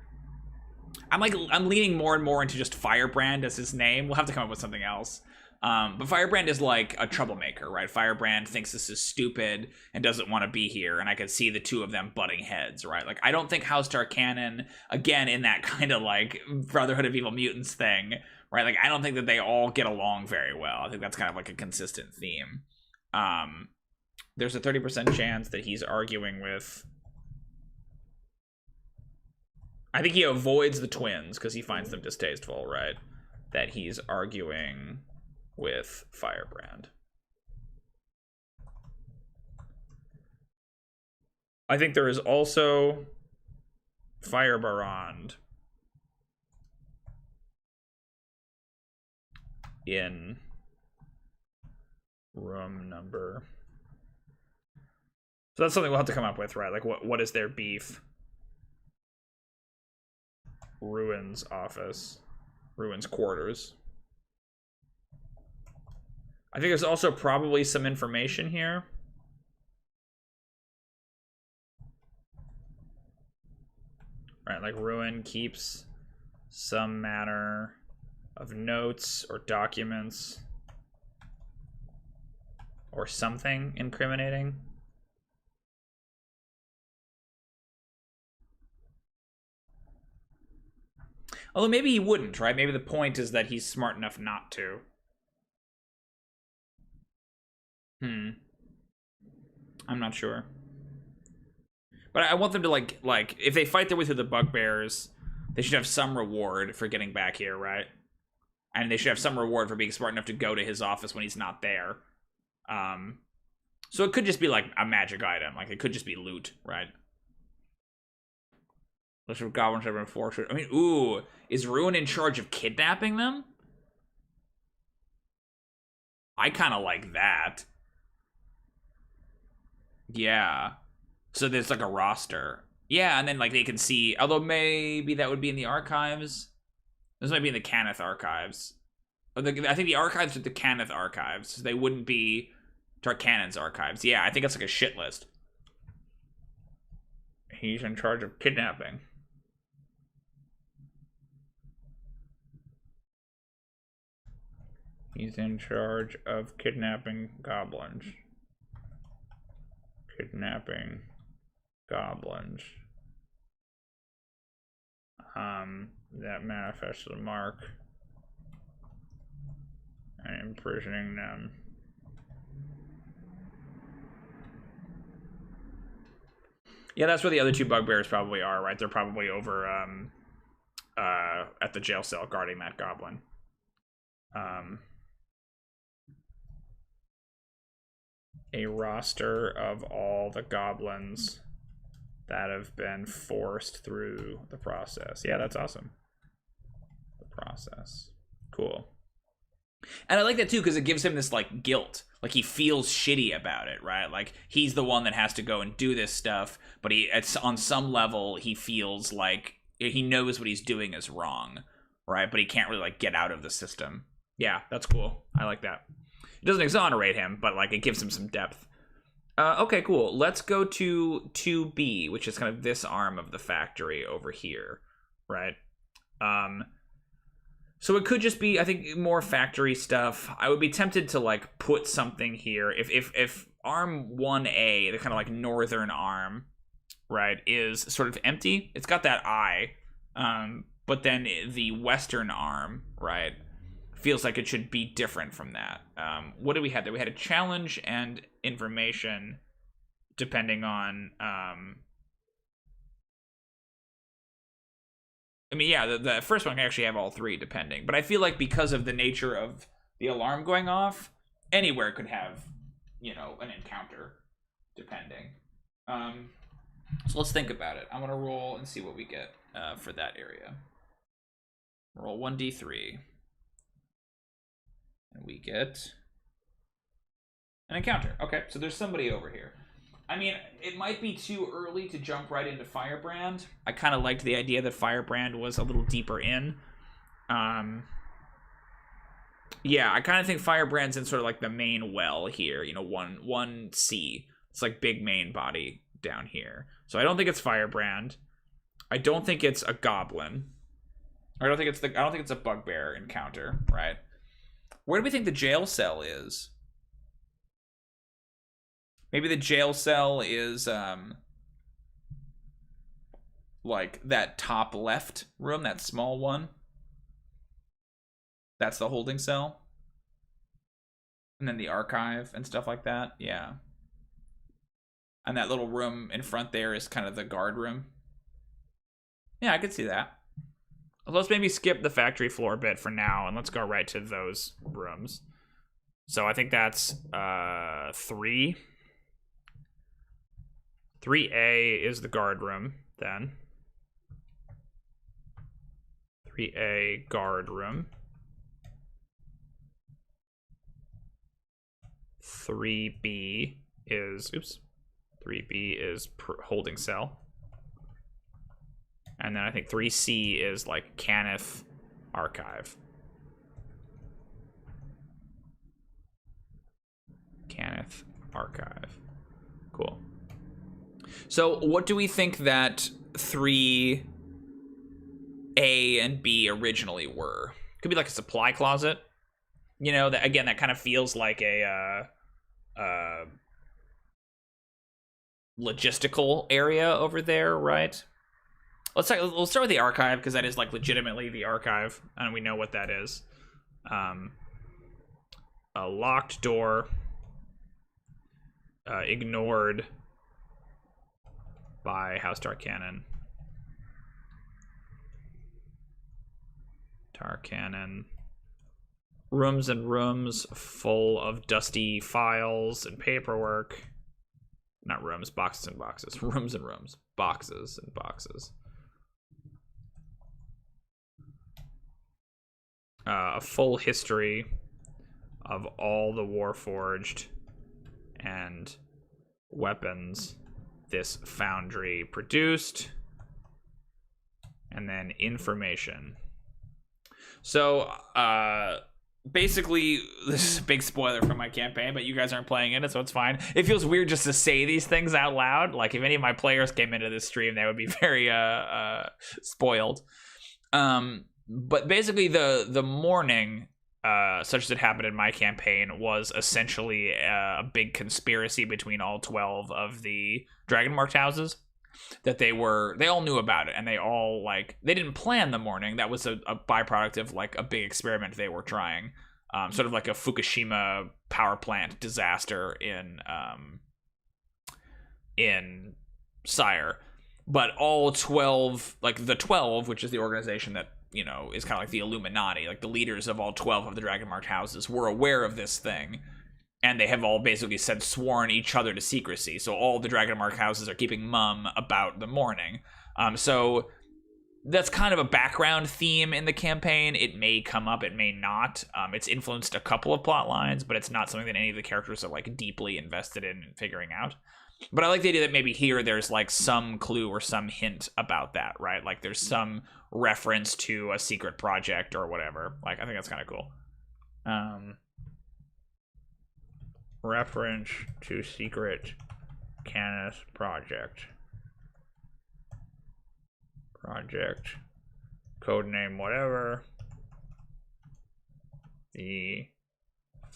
I'm leaning more and more into just Firebrand as his name. We'll have to come up with something else. But Firebrand is like a troublemaker, right? Firebrand thinks this is stupid and doesn't want to be here, and I could see the two of them butting heads, right? Like, I don't think House Tarkanan, again, in that kind of like Brotherhood of Evil Mutants thing, right? Like, I don't think that they all get along very well. I think that's kind of like a consistent theme. There's a 30% chance that he's arguing with... I think he avoids the twins because he finds them distasteful, right? That he's arguing with Firebrand. I think there is also Firebrand in room number. So that's something we'll have to come up with, right? Like, what is their beef? Ruin's office. Ruin's quarters. I think there's also probably some information here. Right, like Ruin keeps some manner of notes or documents or something incriminating. Although maybe he wouldn't, right? Maybe the point is that he's smart enough not to. I'm not sure. But I want them to, like, if they fight their way through the bugbears, they should have some reward for getting back here, right? And they should have some reward for being smart enough to go to his office when he's not there. So it could just be, like, a magic item. Like, it could just be loot, right? List of goblins have been forced. I mean, ooh, is Ruin in charge of kidnapping them? I kind of like that. Yeah. So there's like a roster. Yeah, and then like they can see, although maybe that would be in the archives. This might be in the Cannith archives. I think the archives are the Cannith archives. So they wouldn't be Tarkanan's archives. Yeah, I think it's like a shit list. He's in charge of kidnapping. He's in charge of kidnapping goblins. Kidnapping goblins. That manifests the mark. And imprisoning them. Yeah, that's where the other two bugbears probably are, right? They're probably over at the jail cell guarding that goblin. A roster of all the goblins that have been forced through the process. Yeah, that's awesome. The process. Cool. And I like that too because it gives him this like guilt. Like he feels shitty about it, right? Like he's the one that has to go and do this stuff, but it's on some level he feels like he knows what he's doing is wrong, right? But he can't really like get out of the system. Yeah, that's cool. I like that. It doesn't exonerate him, but like it gives him some depth. Okay, cool. Let's go to 2B, which is kind of this arm of the factory over here, right? So it could just be, I think, more factory stuff. I would be tempted to like put something here. If arm 1A, the kind of like northern arm, right, is sort of empty. It's got that eye, but then the western arm, right, feels like it should be different from that. What did we have there? We had a challenge and information, depending on. I mean, yeah, the first one can actually have all three, depending. But I feel like because of the nature of the alarm going off, anywhere could have, an encounter, depending. So let's think about it. I'm gonna roll and see what we get for that area. Roll 1d3. And we get An encounter. Okay, so there's somebody over here. I mean, it might be too early to jump right into Firebrand. I kind of liked the idea that Firebrand was a little deeper in. Yeah, I kind of think Firebrand's in sort of like the main well here. You know, 1C. It's like big main body down here. So I don't think it's Firebrand. I don't think it's a goblin. I don't think it's a bugbear encounter, right? Where do we think the jail cell is? Maybe the jail cell is like that top left room, that small one. That's the holding cell. And then the archive and stuff like that. Yeah. And that little room in front there is kind of the guard room. Yeah, I could see that. Let's maybe skip the factory floor bit for now, and let's go right to those rooms. So I think that's 3. 3A is the guard room, then. 3A guard room. 3B is, 3B is holding cell. And then I think 3C is like Cannith archive. Cannith archive. Cool. So what do we think that 3A and B originally were? Could be like a supply closet. You know, that again, that kind of feels like a logistical area over there, right? We'll start with the archive, because that is like legitimately the archive, and we know what that is. A locked door, ignored by House Tarkanan. Rooms and rooms full of dusty files and paperwork. Not rooms, boxes and boxes. Rooms and rooms, boxes and boxes. A full history of all the Warforged and weapons this foundry produced, and then information. So basically, this is a big spoiler for my campaign, but you guys aren't playing in it, so it's fine. It feels weird just to say these things out loud. Like, if any of my players came into this stream, they would be very spoiled. But basically, the morning, such as it happened in my campaign, was essentially a big conspiracy between all 12 of the Dragon-marked houses. That they all knew about it, and they all, like, they didn't plan the morning. That was a byproduct of, like, a big experiment they were trying. Sort of like a Fukushima power plant disaster in Sire. But all 12, like, the 12, which is the organization that, you know, is kind of like the Illuminati, like the leaders of all 12 of the Dragon-marked houses were aware of this thing. And they have all basically sworn each other to secrecy. So all the Dragon-marked houses are keeping mum about the morning. So that's kind of a background theme in the campaign. It may come up, it may not. It's influenced a couple of plot lines, but it's not something that any of the characters are, like, deeply invested in figuring out. But I like the idea that maybe here there's, like, some clue or some hint about that, right? Like, there's some reference to a secret project or whatever. Like, I think that's kind of cool. Reference to secret Cannith project. Codename whatever. The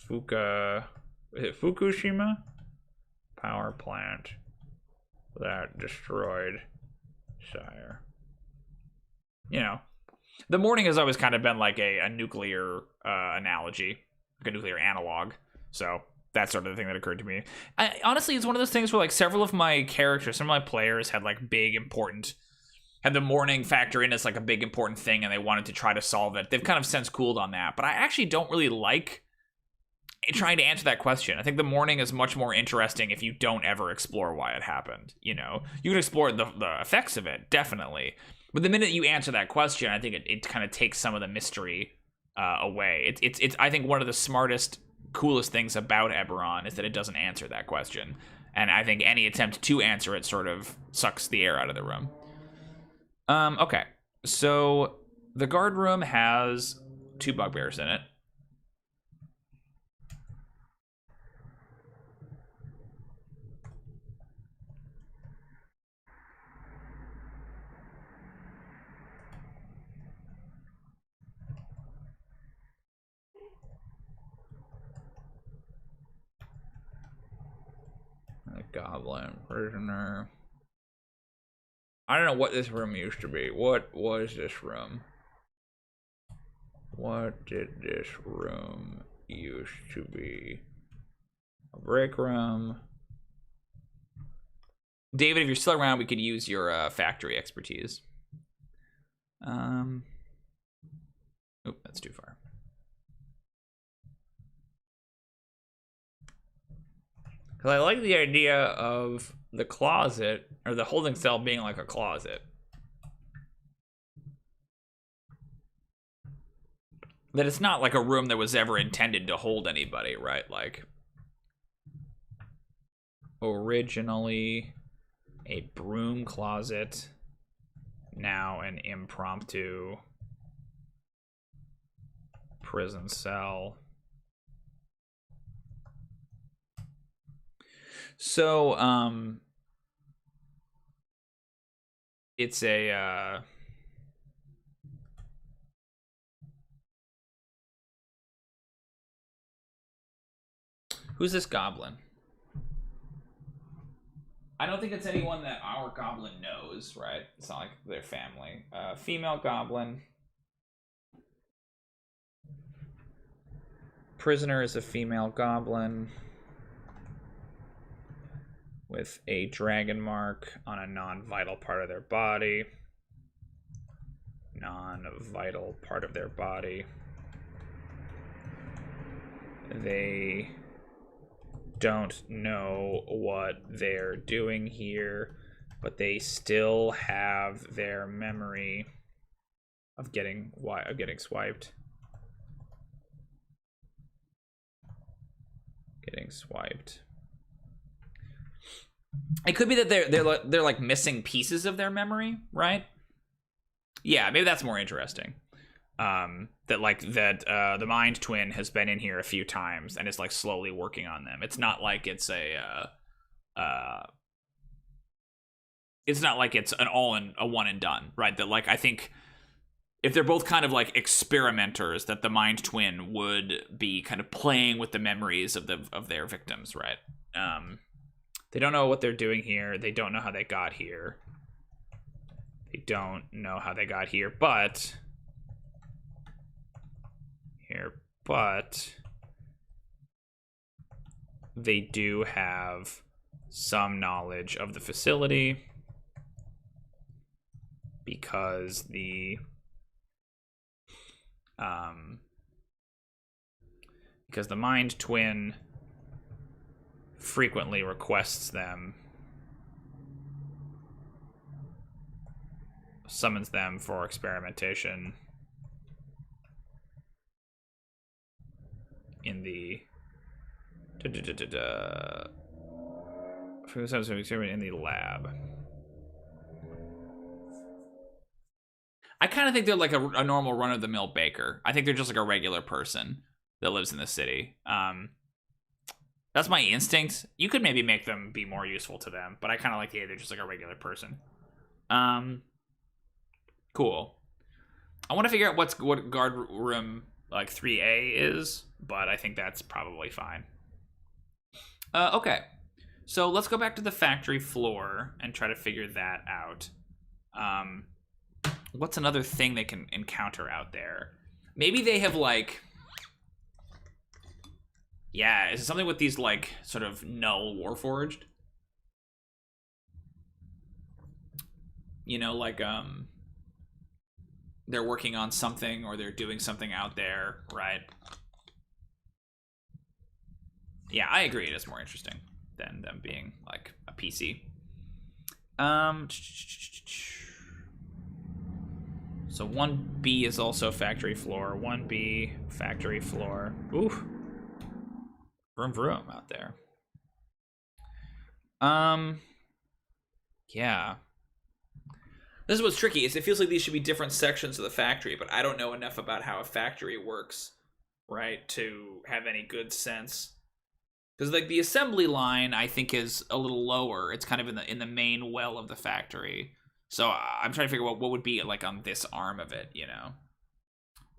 Fukushima power plant that destroyed Sire. You know, the morning has always kind of been like a nuclear analogy, like a nuclear analog. So that's sort of the thing that occurred to me. Honestly, it's one of those things where, like, several of my characters, some of my players had, like, had the morning factor in as, like, a big important thing, and they wanted to try to solve it. They've kind of since cooled on that, but I actually don't really like trying to answer that question. I think the morning is much more interesting if you don't ever explore why it happened. You know, you can explore the effects of it, definitely, but the minute you answer that question, I think it kind of takes some of the mystery away. It's I think one of the smartest coolest things about Eberron is that it doesn't answer that question. And I think any attempt to answer it sort of sucks the air out of the room. Okay. So the guard room has 2 bugbears in it. A goblin prisoner. I don't know what this room used to be. What was this room? What did this room used to be? A break room. David, if you're still around, we could use your factory expertise. Oop, that's too far. Because I like the idea of the closet, or the holding cell being like a closet. That it's not like a room that was ever intended to hold anybody, right? Like, originally a broom closet, now an impromptu prison cell. So, it's a, who's this goblin? I don't think it's anyone that our goblin knows, right? It's not like their family. Female goblin. Prisoner is a female goblin with a dragon mark on a non-vital part of their body. Non-vital part of their body. They don't know what they're doing here, but they still have their memory of getting swiped. Getting swiped. It could be that they're like missing pieces of their memory, right? Yeah, maybe that's more interesting. That the mind twin has been in here a few times and is like slowly working on them. It's not like it's it's not like it's a one and done, right? That like I think if they're both kind of like experimenters, that the mind twin would be kind of playing with the memories of their victims, right? They don't know what they're doing here. They don't know how they got here. They don't know how they got here, but they do have some knowledge of the facility because the mind twin frequently requests them, summons them for experimentation in the in the lab. I kind of think they're like a normal run-of-the-mill baker. I think they're just like a regular person that lives in the city. That's my instinct. You could maybe make them be more useful to them, but I kind of like the idea they're just like a regular person. Cool. I want to figure out what guard room like 3A is, but I think that's probably fine. Okay. So let's go back to the factory floor and try to figure that out. What's another thing they can encounter out there? Maybe they have like... Yeah, is it something with these like sort of null warforged? You know, like they're working on something or they're doing something out there, right? Yeah, I agree. It is more interesting than them being like a PC. So 1B is also factory floor. 1B, factory floor. Oof. Vroom vroom out there. Yeah. This is what's tricky, is it feels like these should be different sections of the factory, but I don't know enough about how a factory works, right, to have any good sense. Because like the assembly line, I think, is a little lower. It's kind of in the main well of the factory. So I'm trying to figure out what would be like on this arm of it, you know.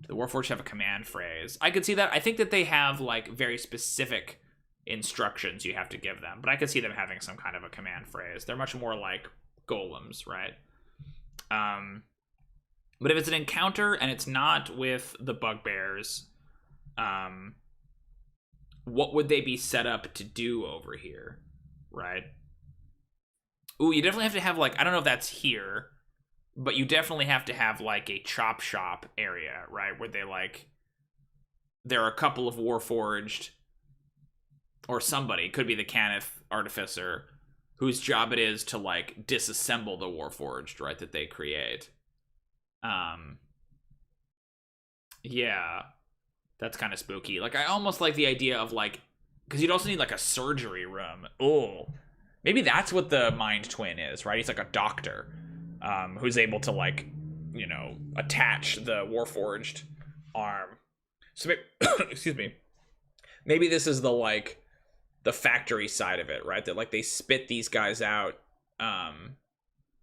The Warforged have a command phrase. I could see that. I think that they have like very specific instructions you have to give them, but I could see them having some kind of a command phrase. They're much more like golems, right? But if it's an encounter and it's not with the bugbears, what would they be set up to do over here, right? Ooh, you definitely have to have like, I don't know if that's here, but you definitely have to have like a chop shop area, right? Where they like, there are a couple of Warforged, or somebody, could be the Cannith Artificer, whose job it is to like disassemble the Warforged, right, that they create. Yeah, that's kind of spooky. Like, I almost like the idea of like, because you'd also need like a surgery room. Oh, maybe that's what the Mind Twin is, right? He's like a doctor, who's able to like, you know, attach the Warforged arm. So maybe, excuse me, maybe this is the like the factory side of it, right? That like they spit these guys out,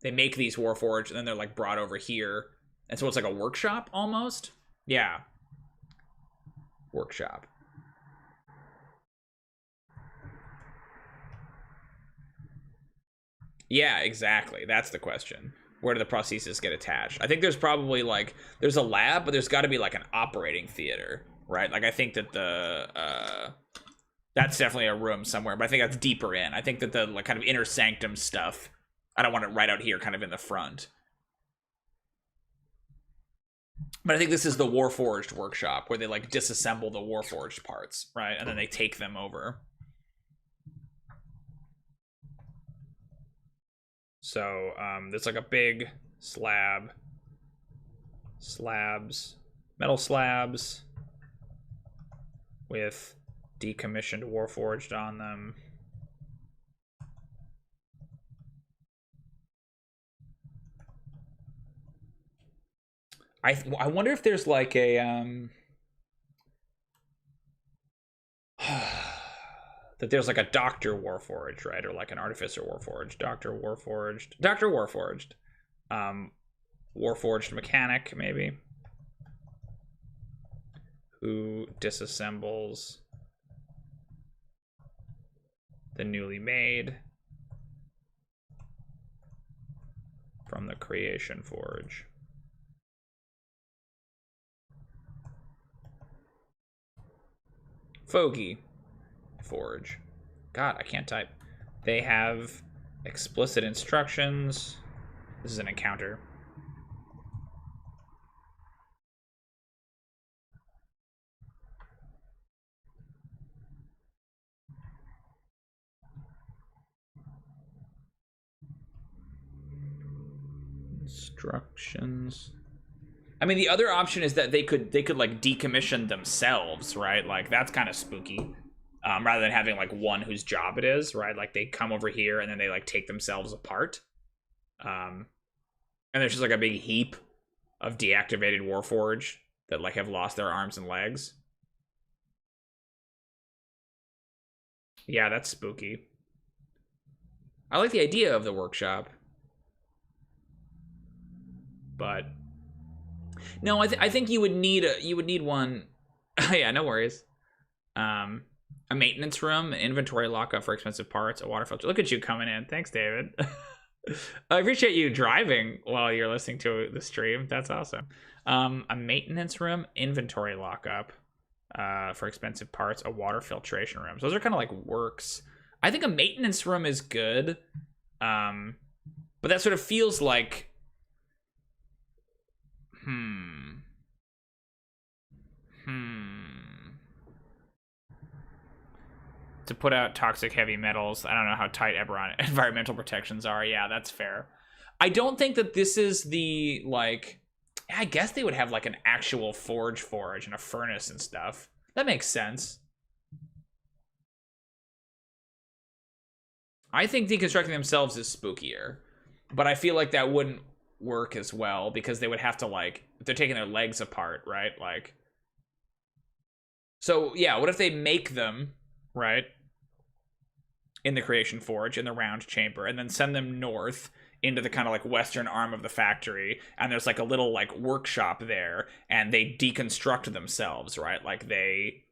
they make these Warforged, and then they're like brought over here, and so it's like a workshop almost. Yeah, workshop. Yeah, exactly. That's the question. Where do the prostheses get attached? I think there's probably like, there's a lab, but there's got to be like an operating theater, right? Like I think that the that's definitely a room somewhere, but I think that's deeper in. I think that the like kind of inner sanctum stuff, I don't want it right out here kind of in the front. But I think this is the Warforged workshop where they like disassemble the Warforged parts, right? And then they take them over. So there's like a big metal slabs with decommissioned Warforged on them. I wonder if there's like a that there's like a Doctor Warforged, right? Or like an Artificer Warforged, Doctor Warforged, Warforged Mechanic, maybe, who disassembles the newly made from the Creation Forge. Fogey Forge. God, I can't type. They have explicit instructions. This is an encounter. Instructions. I mean, the other option is that they could like decommission themselves, right? Like that's kind of spooky. Rather than having like one whose job it is, right? Like they come over here and then they like take themselves apart. And there's just like a big heap of deactivated Warforged that like have lost their arms and legs. Yeah, that's spooky. I like the idea of the workshop, but no, I think you would need one. Yeah, no worries. A maintenance room, inventory lockup for expensive parts, a water filter. Look at you coming in. Thanks, David. I appreciate you driving while you're listening to the stream. That's awesome. A maintenance room, inventory lockup for expensive parts, a water filtration room. So those are kind of like works. I think a maintenance room is good, but that sort of feels like, to put out toxic heavy metals. I don't know how tight Eberron environmental protections are. Yeah, that's fair. I don't think that this is the, like, I guess they would have like an actual forge and a furnace and stuff. That makes sense. I think deconstructing themselves is spookier, but I feel like that wouldn't work as well because they would have to, like, if they're taking their legs apart, right? Like, so yeah, what if they make them, right, in the Creation Forge in the round chamber, and then send them north into the kind of like western arm of the factory, and there's like a little like workshop there, and they deconstruct themselves, right? Like they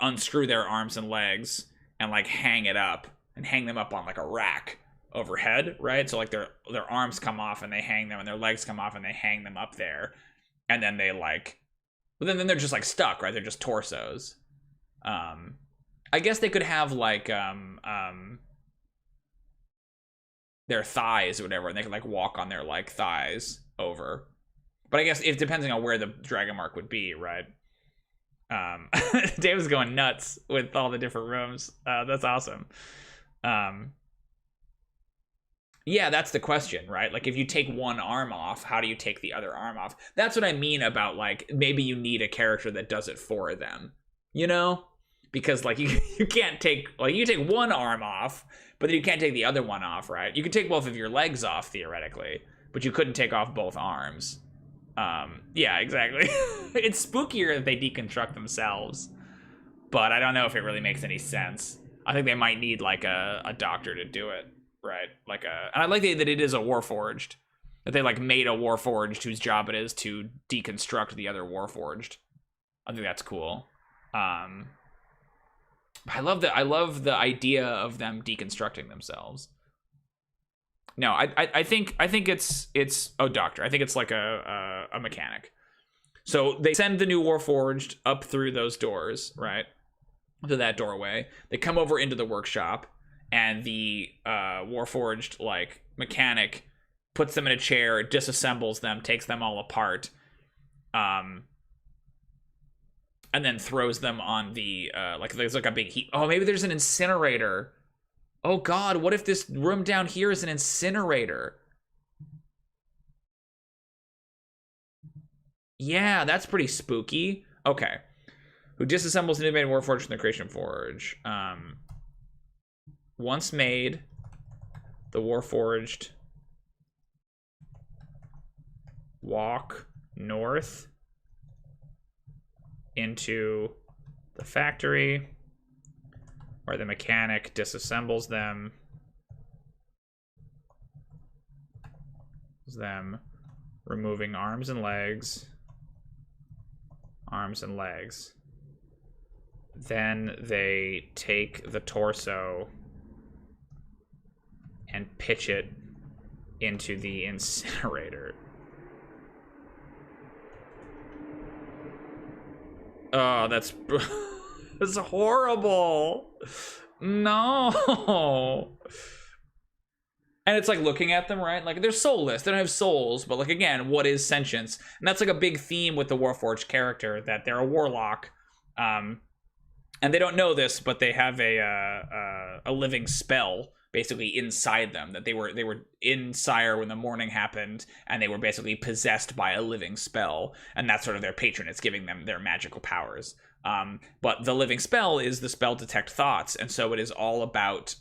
unscrew their arms and legs and like hang them up on like a rack overhead, right? So like their arms come off and they hang them, and their legs come off and they hang them up there, and then they like, but then they're just like stuck, right? They're just torsos. I guess they could have like their thighs or whatever, and they could like walk on their like thighs over. But I guess if depending on where the dragon mark would be, right? Dave was going nuts with all the different rooms. That's awesome. Yeah, that's the question, right? Like, if you take one arm off, how do you take the other arm off? That's what I mean about, like, maybe you need a character that does it for them, you know? Because, like, you can't take, like, you can take one arm off, but then you can't take the other one off, right? You could take both of your legs off, theoretically, but you couldn't take off both arms. Yeah, exactly. It's spookier that they deconstruct themselves, but I don't know if it really makes any sense. I think they might need, like, a doctor to do it. Right, like and I like that it is a Warforged, that they like made a Warforged whose job it is to deconstruct the other Warforged. I think that's cool. I love the idea of them deconstructing themselves. No, I think it's doctor. I think it's like a mechanic. So they send the new Warforged up through those doors, right, to that doorway. They come over into the workshop. And the Warforged, like, mechanic puts them in a chair, disassembles them, takes them all apart, and then throws them on the, like, there's like a big heat. Oh, maybe there's an incinerator. Oh, God, what if this room down here is an incinerator? Yeah, that's pretty spooky. Okay. Who disassembles an innovative Warforged from the Creation Forge. Once made, the Warforged walk north into the factory, where the mechanic disassembles them. Them removing arms and legs. Arms and legs. Then they take the torso and pitch it into the incinerator. Oh, that's horrible. No. And it's like looking at them, right? Like, they're soulless. They don't have souls. But, like, again, what is sentience? And that's like a big theme with the Warforged character, that they're a warlock. And they don't know this, but they have a living spell basically inside them, that they were in Sire when the morning happened, and they were basically possessed by a living spell, and that's sort of their patron. It's giving them their magical powers. But the living spell is the spell Detect Thoughts, and so it is all about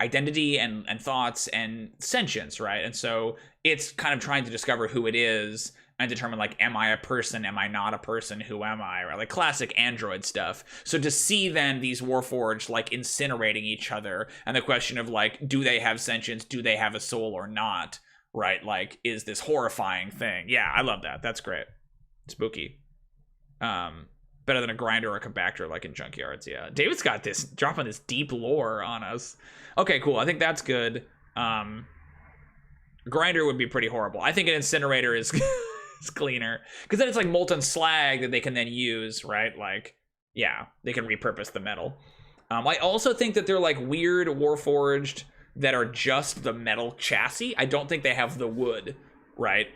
identity and thoughts and sentience, right? And so it's kind of trying to discover who it is and determine, like, am I a person? Am I not a person? Who am I? Right? Like classic Android stuff. So to see then these Warforged, like, incinerating each other, and the question of, like, do they have sentience? Do they have a soul or not? Right? Like, is this horrifying thing? Yeah, I love that. That's great. Spooky. Better than a grinder or a compactor, like in Junkyards. Yeah. David's got this, dropping this deep lore on us. Okay, cool. I think that's good. Grinder would be pretty horrible. I think an incinerator is it's cleaner, because then it's like molten slag that they can then use, right? Like, yeah, they can repurpose the metal. I also think that they're like weird Warforged that are just the metal chassis. I don't think they have the wood, right?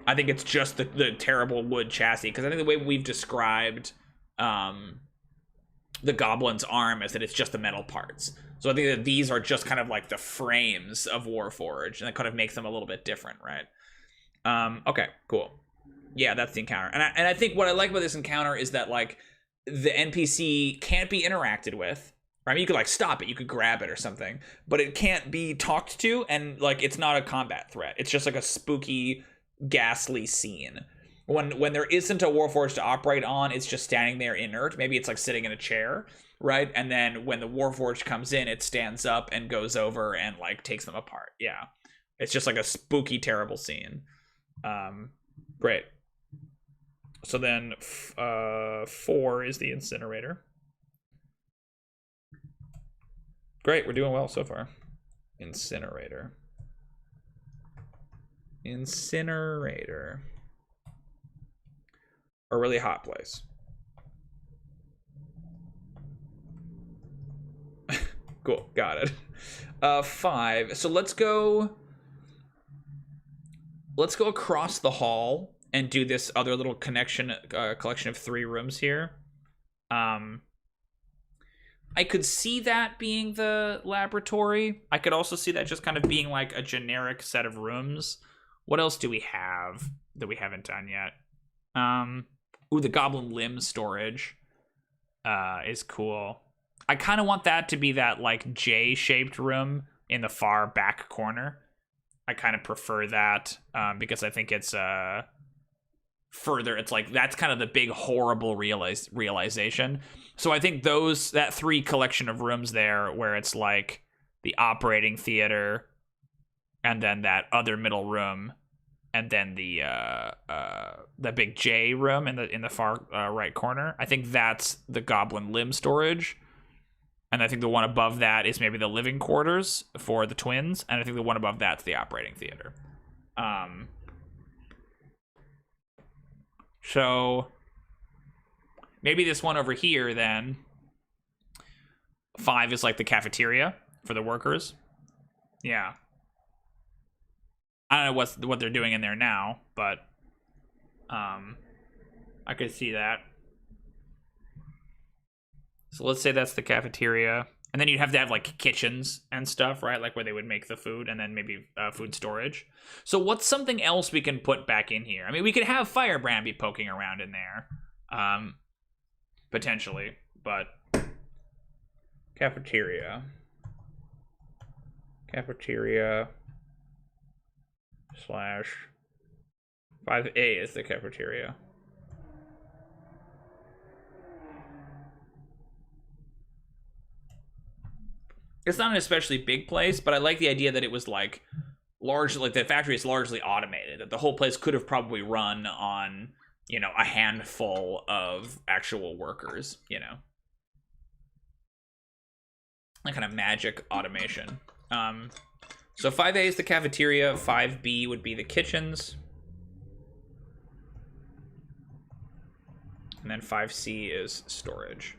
I think it's just the terrible wood chassis, because I think the way we've described the goblin's arm is that it's just the metal parts. So I think that these are just kind of like the frames of Warforged, and that kind of makes them a little bit different, right? Okay, cool. Yeah, that's the encounter. And I think what I like about this encounter is that, like, the NPC can't be interacted with. Right? I mean, you could like stop it, you could grab it or something, but it can't be talked to, and like it's not a combat threat. It's just like a spooky, ghastly scene. When there isn't a Warforged to operate on, it's just standing there inert. Maybe it's like sitting in a chair, right? And then when the Warforged comes in, it stands up and goes over and like takes them apart. Yeah, it's just like a spooky, terrible scene. Great. So then 4 is the incinerator. Great, we're doing well so far. Incinerator. Incinerator. A really hot place. Cool, got it. 5. So let's go across the hall and do this other little collection of 3 rooms here. I could see that being the laboratory. I could also see that just kind of being like a generic set of rooms. What else do we have that we haven't done yet? Ooh, the goblin limb storage is cool. I kind of want that to be that like J-shaped room in the far back corner. I kind of prefer that because I think it's further. It's like that's kind of the big horrible realization. So I think that 3 collection of rooms there, where it's like the operating theater, and then that other middle room, and then the big J room in the far right corner. I think that's the goblin limb storage. And I think the one above that is maybe the living quarters for the twins. And I think the one above that's the operating theater. So maybe this one over here then, 5 is like the cafeteria for the workers. Yeah. I don't know what they're doing in there now, but I could see that. So let's say that's the cafeteria. And then you'd have to have like kitchens and stuff, right? Like where they would make the food, and then maybe food storage. So what's something else we can put back in here? I mean, we could have Firebrand be poking around in there, potentially, but cafeteria / 5A is the cafeteria. It's not an especially big place, but I like the idea that it was like largely, like the factory is largely automated, that the whole place could have probably run on, you know, a handful of actual workers, you know, that kind of magic automation. So 5A is the cafeteria, 5B would be the kitchens, and then 5C is storage.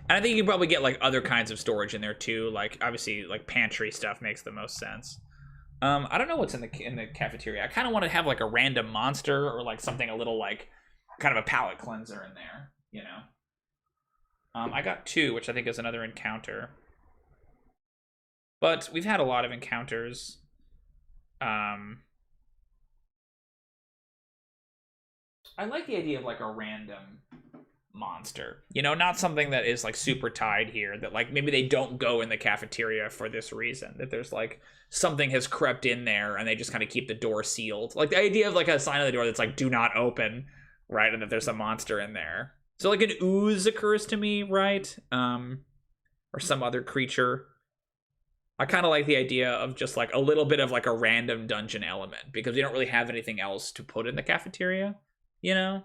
And I think you can probably get like other kinds of storage in there too. Like obviously like pantry stuff makes the most sense. I don't know what's in the cafeteria. I kind of want to have like a random monster or like something a little like kind of a palate cleanser in there, you know. I got 2, which I think is another encounter. But we've had a lot of encounters. I like the idea of like a random monster, you know, not something that is like super tied here, that like maybe they don't go in the cafeteria for this reason, that there's like something has crept in there and they just kind of keep the door sealed, like the idea of like a sign on the door that's like do not open, right, and that there's a monster in there. So like an ooze occurs to me, right, or some other creature. I kind of like the idea of just like a little bit of like a random dungeon element, because we don't really have anything else to put in the cafeteria, you know.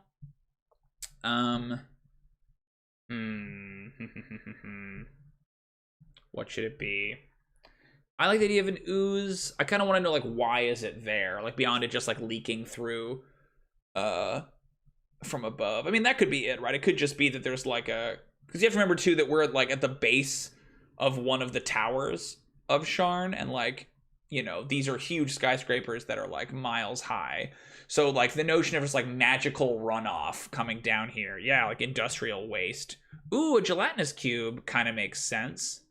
What should it be? I like the idea of an ooze. I kind of want to know like why is it there, like beyond it just like leaking through from above. I mean, that could be it, right? It could just be that there's like a, because you have to remember too that we're like at the base of one of the towers of Sharn, and like, you know, these are huge skyscrapers that are like miles high. So like the notion of just like magical runoff coming down here, yeah, like industrial waste. Ooh, a gelatinous cube kind of makes sense.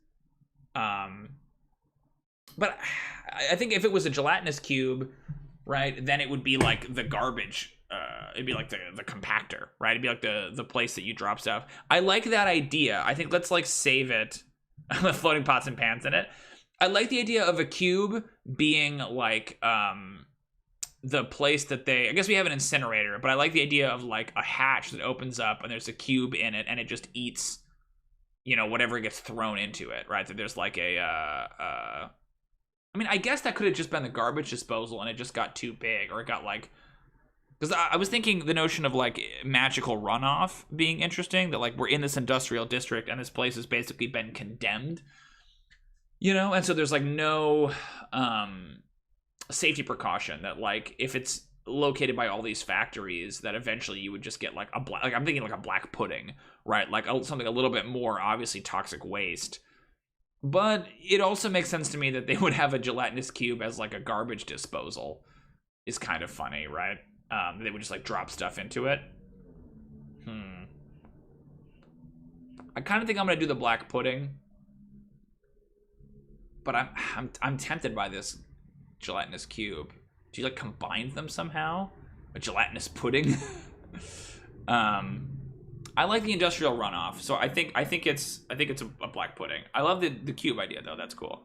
But I think if it was a gelatinous cube, right, then it would be like the garbage it'd be like the compactor, right? It'd be like the place that you drop stuff. I like that idea. I think let's like save it. The floating pots and pans in it. I like the idea of a cube being like the place that I guess we have an incinerator, but I like the idea of like a hatch that opens up and there's a cube in it and it just eats, you know, whatever gets thrown into it, right? That there's like I mean, I guess that could have just been the garbage disposal and it just got too big, or it got like, because I was thinking the notion of like magical runoff being interesting, that like we're in this industrial district and this place has basically been condemned, you know, and so there's like no safety precaution that like if it's located by all these factories that eventually you would just get like a black, like I'm thinking like a black pudding, right? Like something a little bit more obviously toxic waste. But it also makes sense to me that they would have a gelatinous cube as like a garbage disposal. Is kind of funny, right? They would just like drop stuff into it. I kind of think I'm gonna do the black pudding, but I'm tempted by this gelatinous cube. Do you like combine them somehow? A gelatinous pudding? I like the industrial runoff, so I think it's a black pudding. I love the cube idea though. That's cool.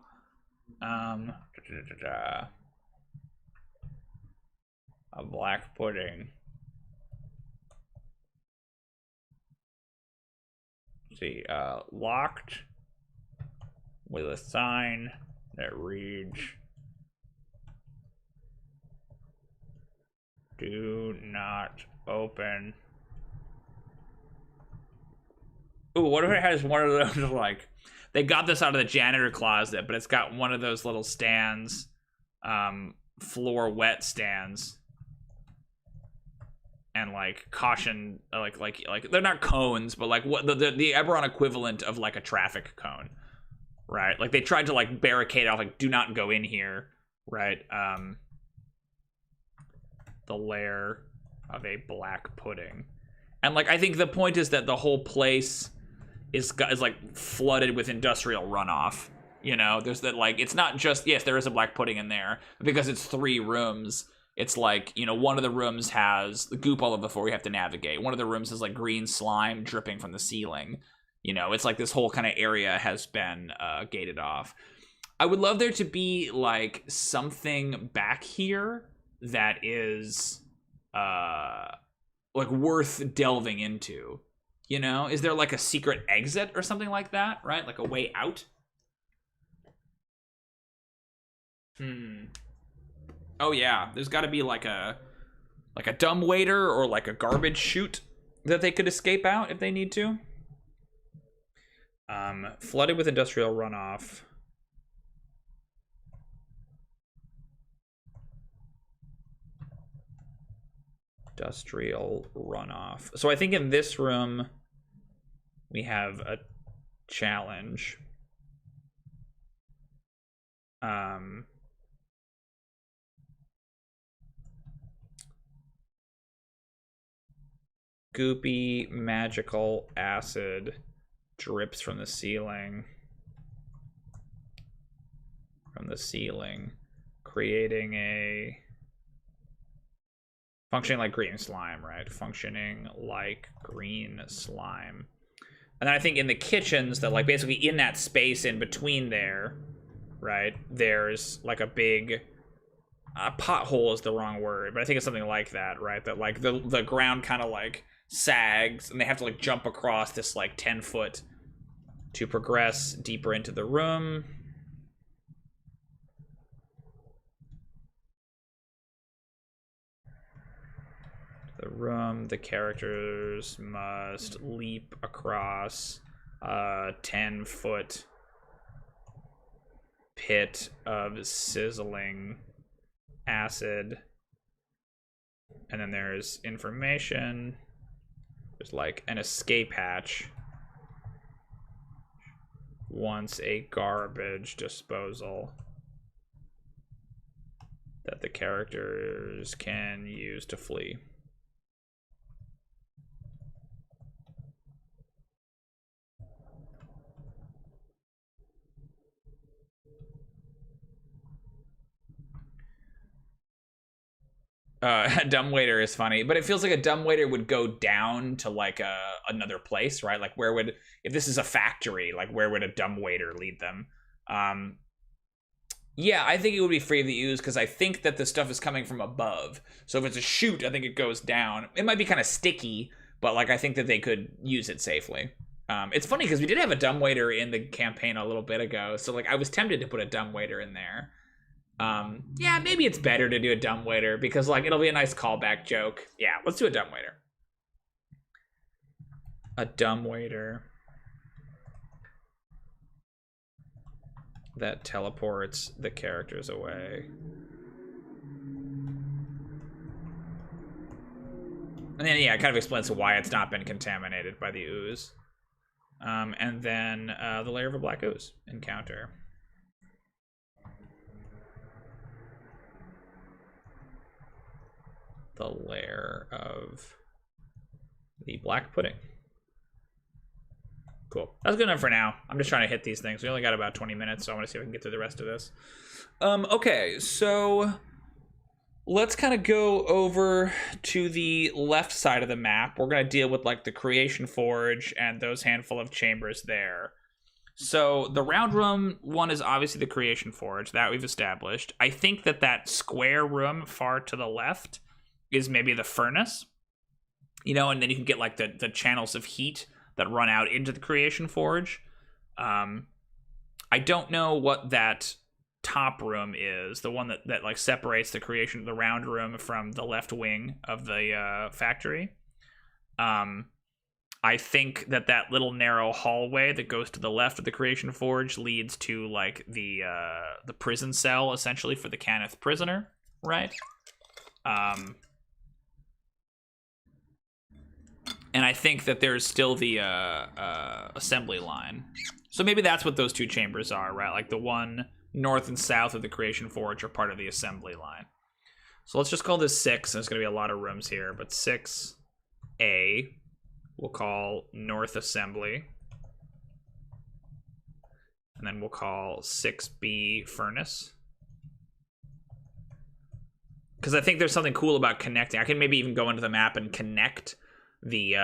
A black pudding. Let's see, locked with a sign that reads, "Do not open." Ooh, what if it has one of those, like, they got this out of the janitor closet, but it's got one of those little stands, floor wet stands, and like caution, like they're not cones, but like what the Eberron equivalent of like a traffic cone, right? Like they tried to like barricade off, like do not go in here, right? The lair of a black pudding, and like I think the point is that the whole place is like flooded with industrial runoff. You know, there's that, like, it's not just, yes, there is a black pudding in there, but because it's 3 rooms, it's like, you know, one of the rooms has the goop all over the floor we have to navigate. One of the rooms has like green slime dripping from the ceiling. You know, it's like this whole kind of area has been gated off. I would love there to be like something back here that is like worth delving into. You know, is there like a secret exit or something like that, right? Like a way out? Oh yeah, there's got to be like a dumbwaiter or like a garbage chute that they could escape out if they need to. Flooded with industrial runoff. Industrial runoff. So I think in this room we have a challenge. Goopy magical acid drips from the ceiling. Creating a functioning like green slime, right? Functioning like green slime. And then I think in the kitchens, that like basically in that space in between there, right, there's like a big pothole is the wrong word, but I think it's something like that, right? That like the ground kind of like sags and they have to like jump across this like 10-foot to progress deeper into the room. The characters must leap across a 10-foot pit of sizzling acid. And then there's information. There's like an escape hatch. Once a garbage disposal that the characters can use to flee. A dumbwaiter is funny, but it feels like a dumbwaiter would go down to like another place, right? Like where would, if this is a factory, like where would a dumbwaiter lead them? Yeah, I think it would be free of the ooze because I think that the stuff is coming from above. So if it's a chute, I think it goes down. It might be kind of sticky, but like I think that they could use it safely. It's funny because we did have a dumbwaiter in the campaign a little bit ago, so like I was tempted to put a dumbwaiter in there. Yeah, maybe it's better to do a dumbwaiter because like it'll be a nice callback joke. Yeah, let's do a dumbwaiter. A dumbwaiter that teleports the characters away. And then yeah, it kind of explains why it's not been contaminated by the ooze. And then the layer of a black ooze encounter. The layer of the black pudding. Cool. That's good enough for now. I'm just trying to hit these things. We only got about 20 minutes, so I want to see if I can get through the rest of this. Okay, so let's kind of go over to the left side of the map. We're going to deal with like the Creation Forge and those handful of chambers there. So the round room one is obviously the Creation Forge. That we've established. I think that that square room far to the left is maybe the furnace, you know, and then you can get like the channels of heat that run out into the Creation Forge. I don't know what that top room is, the one that like separates the round room from the left wing of the factory. I think that little narrow hallway that goes to the left of the Creation Forge leads to like the prison cell essentially for the Cannith prisoner, right? And I think that there's still the assembly line. So maybe that's what those two chambers are, right? Like the one north and south of the Creation Forge are part of the assembly line. So let's just call this 6. There's going to be a lot of rooms here, but 6A we'll call North Assembly. And then we'll call 6B Furnace. Because I think there's something cool about connecting. I can maybe even go into the map and connect the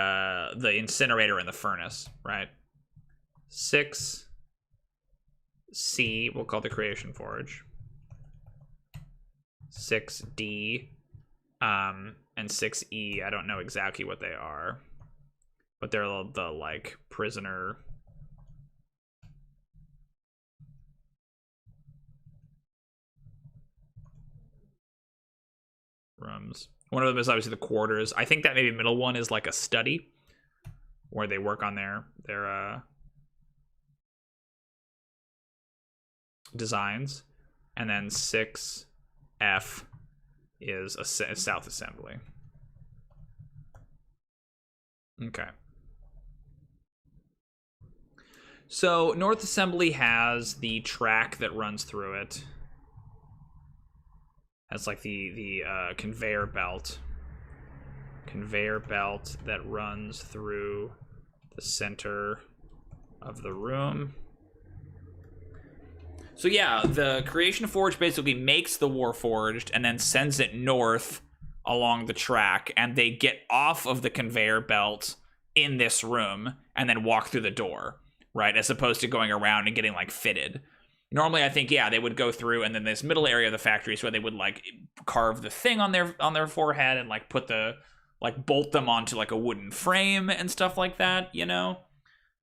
incinerator and the furnace, right? 6C we'll call the Creation Forge. 6D and 6E, I don't know exactly what they are, but they're the like prisoner rooms. One of them is obviously the quarters. I think that maybe middle one is like a study where they work on their designs. And then 6F is a south assembly. Okay. So North Assembly has the track that runs through it. Has like the conveyor belt that runs through the center of the room. So yeah, the Creation Forge basically makes the Warforged and then sends it north along the track, and they get off of the conveyor belt in this room and then walk through the door, right? As opposed to going around and getting like fitted. Normally, I think, yeah, they would go through, and then this middle area of the factory is where they would like carve the thing on their forehead and like put the like bolt them onto like a wooden frame and stuff like that. You know,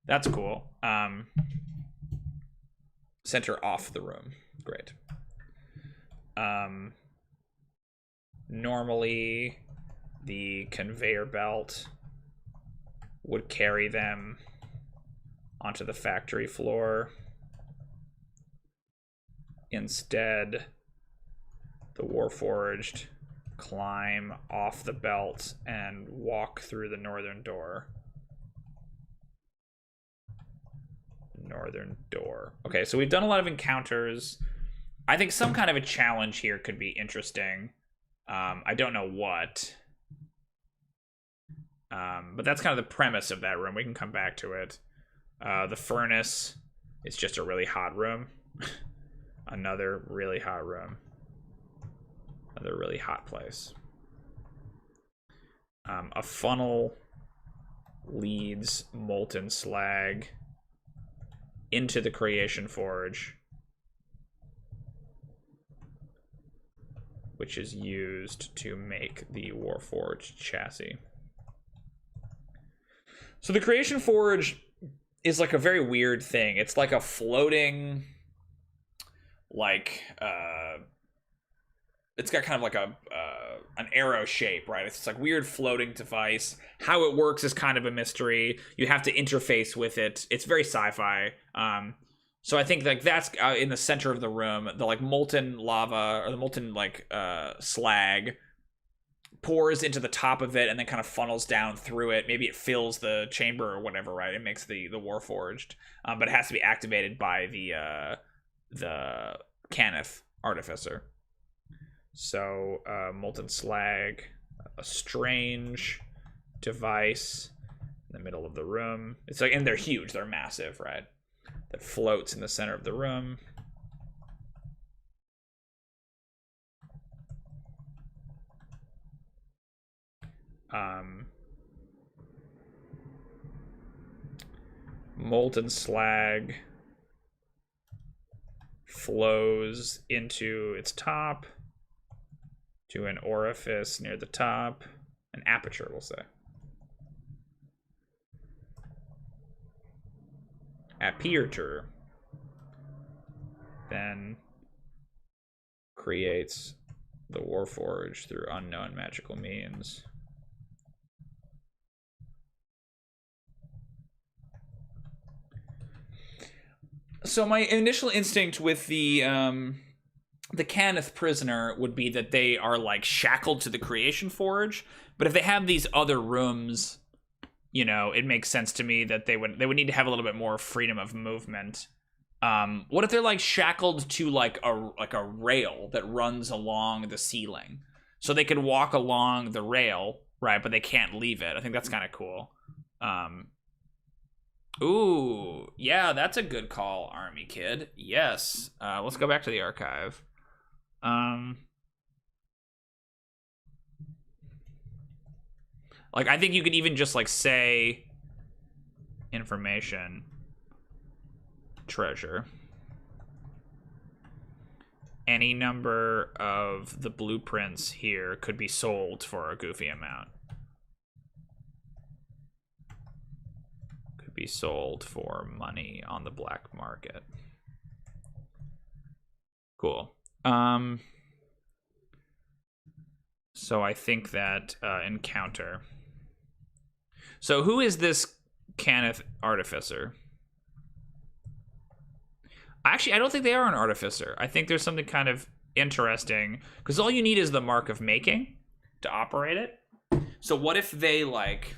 that's cool. Center off the room, great. Normally, the conveyor belt would carry them onto the factory floor. Instead, the Warforged climb off the belt and walk through the northern door. Northern door. Okay, so we've done a lot of encounters. I think some kind of a challenge here could be interesting. I don't know what. But that's kind of the premise of that room. We can come back to it. The furnace is just a really hot room. Another really hot room. Another really hot place. A funnel leads molten slag into the creation forge, which is used to make the Warforged chassis. So the creation forge is like a very weird thing. It's like a floating, like, it's got kind of like an arrow shape, right? It's like weird floating device. How it works is kind of a mystery. You have to interface with it. It's very sci-fi. So I think like that's in the center of the room. The like molten lava or the molten like slag pours into the top of it and then kind of funnels down through it. Maybe it fills the chamber or whatever, right? It makes the Warforged, but it has to be activated by the Cannith Artificer. So molten slag, a strange device in the middle of the room. It's like, and they're huge, they're massive, right? That floats in the center of the room. Molten slag flows into its top to an orifice near the top, an aperture, we'll say. Aperture then creates the Warforged through unknown magical means. So my initial instinct with the Cannith prisoner would be that they are like shackled to the creation forge, but if they have these other rooms, you know, it makes sense to me that they would need to have a little bit more freedom of movement. What if they're like shackled to like a rail that runs along the ceiling, so they could walk along the rail, right? But they can't leave it. I think that's kind of cool. Ooh, yeah, that's a good call, Army Kid. Yes. Let's go back to the archive. Like, I think you could even just like say information treasure. Any number of the blueprints here could be sold for a goofy amount. Could be sold for money on the black market. Cool. So I think that encounter. So who is this Cannith Artificer? Actually, I don't think they are an artificer. I think there's something kind of interesting, because all you need is the mark of making to operate it. So what if they like...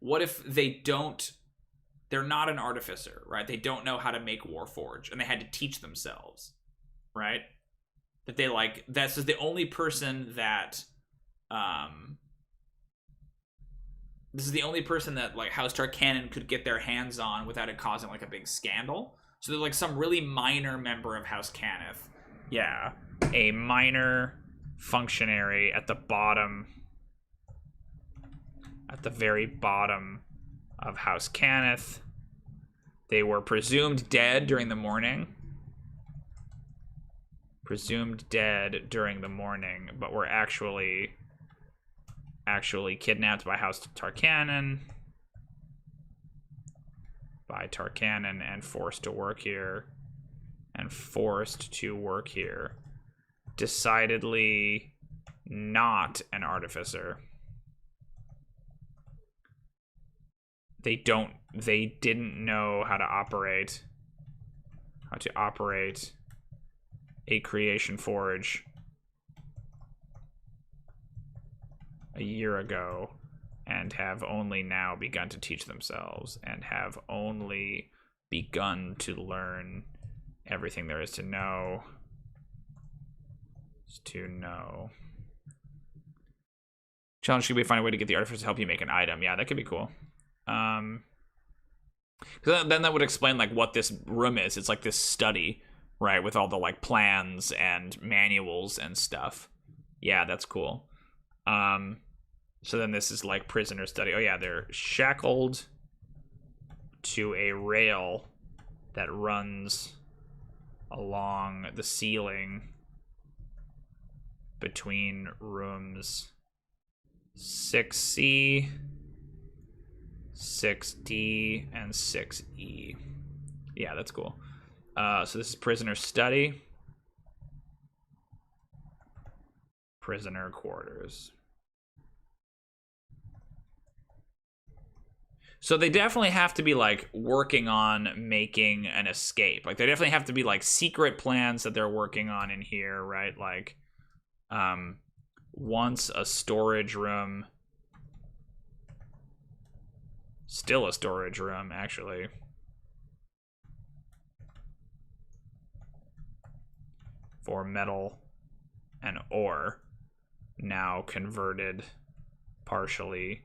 What if they don't... They're not an artificer, right? They don't know how to make Warforged, and they had to teach themselves, right? That they like... This is the only person that... This is the only person that like House Tarkanan could get their hands on without it causing like a big scandal. So they're like some really minor member of House Cannith. Yeah, a minor functionary at the bottom, at the very bottom of House Cannith. They were presumed dead during the morning. Presumed dead during the morning, but were actually kidnapped by House Tarkanan. And forced to work here. Decidedly not an artificer. They didn't know how to operate a creation forge a year ago, and have only now begun to teach themselves, and have only begun to learn everything there is to know. Challenge should be find a way to get the artificer to help you make an item. Yeah, that could be cool. Because then that would explain like what this room is. It's like this study, right, with all the like plans and manuals and stuff. Yeah, that's cool. So then this is like prisoner study. Oh yeah, they're shackled to a rail that runs along the ceiling between rooms 6C, 6D, and 6E. Yeah, that's cool. So this is prisoner study. Prisoner quarters. So they definitely have to be like working on making an escape. Like they definitely have to be like secret plans that they're working on in here, right? Like once a storage room, still a storage room actually, for metal and ore, now converted partially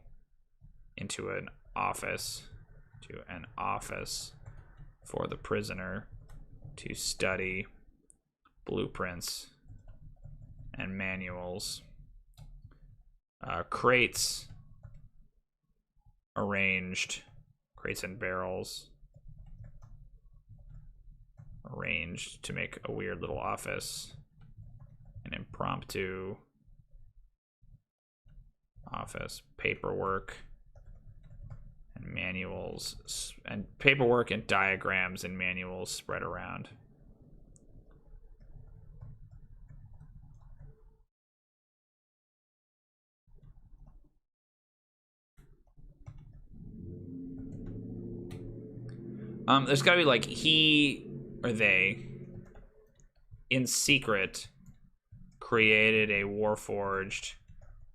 into an office, for the prisoner to study blueprints and manuals. Crates arranged, crates and barrels arranged to make a weird little office, an impromptu office, paperwork and manuals, and paperwork and diagrams and manuals spread around. There's gotta be like he or they in secret created a warforged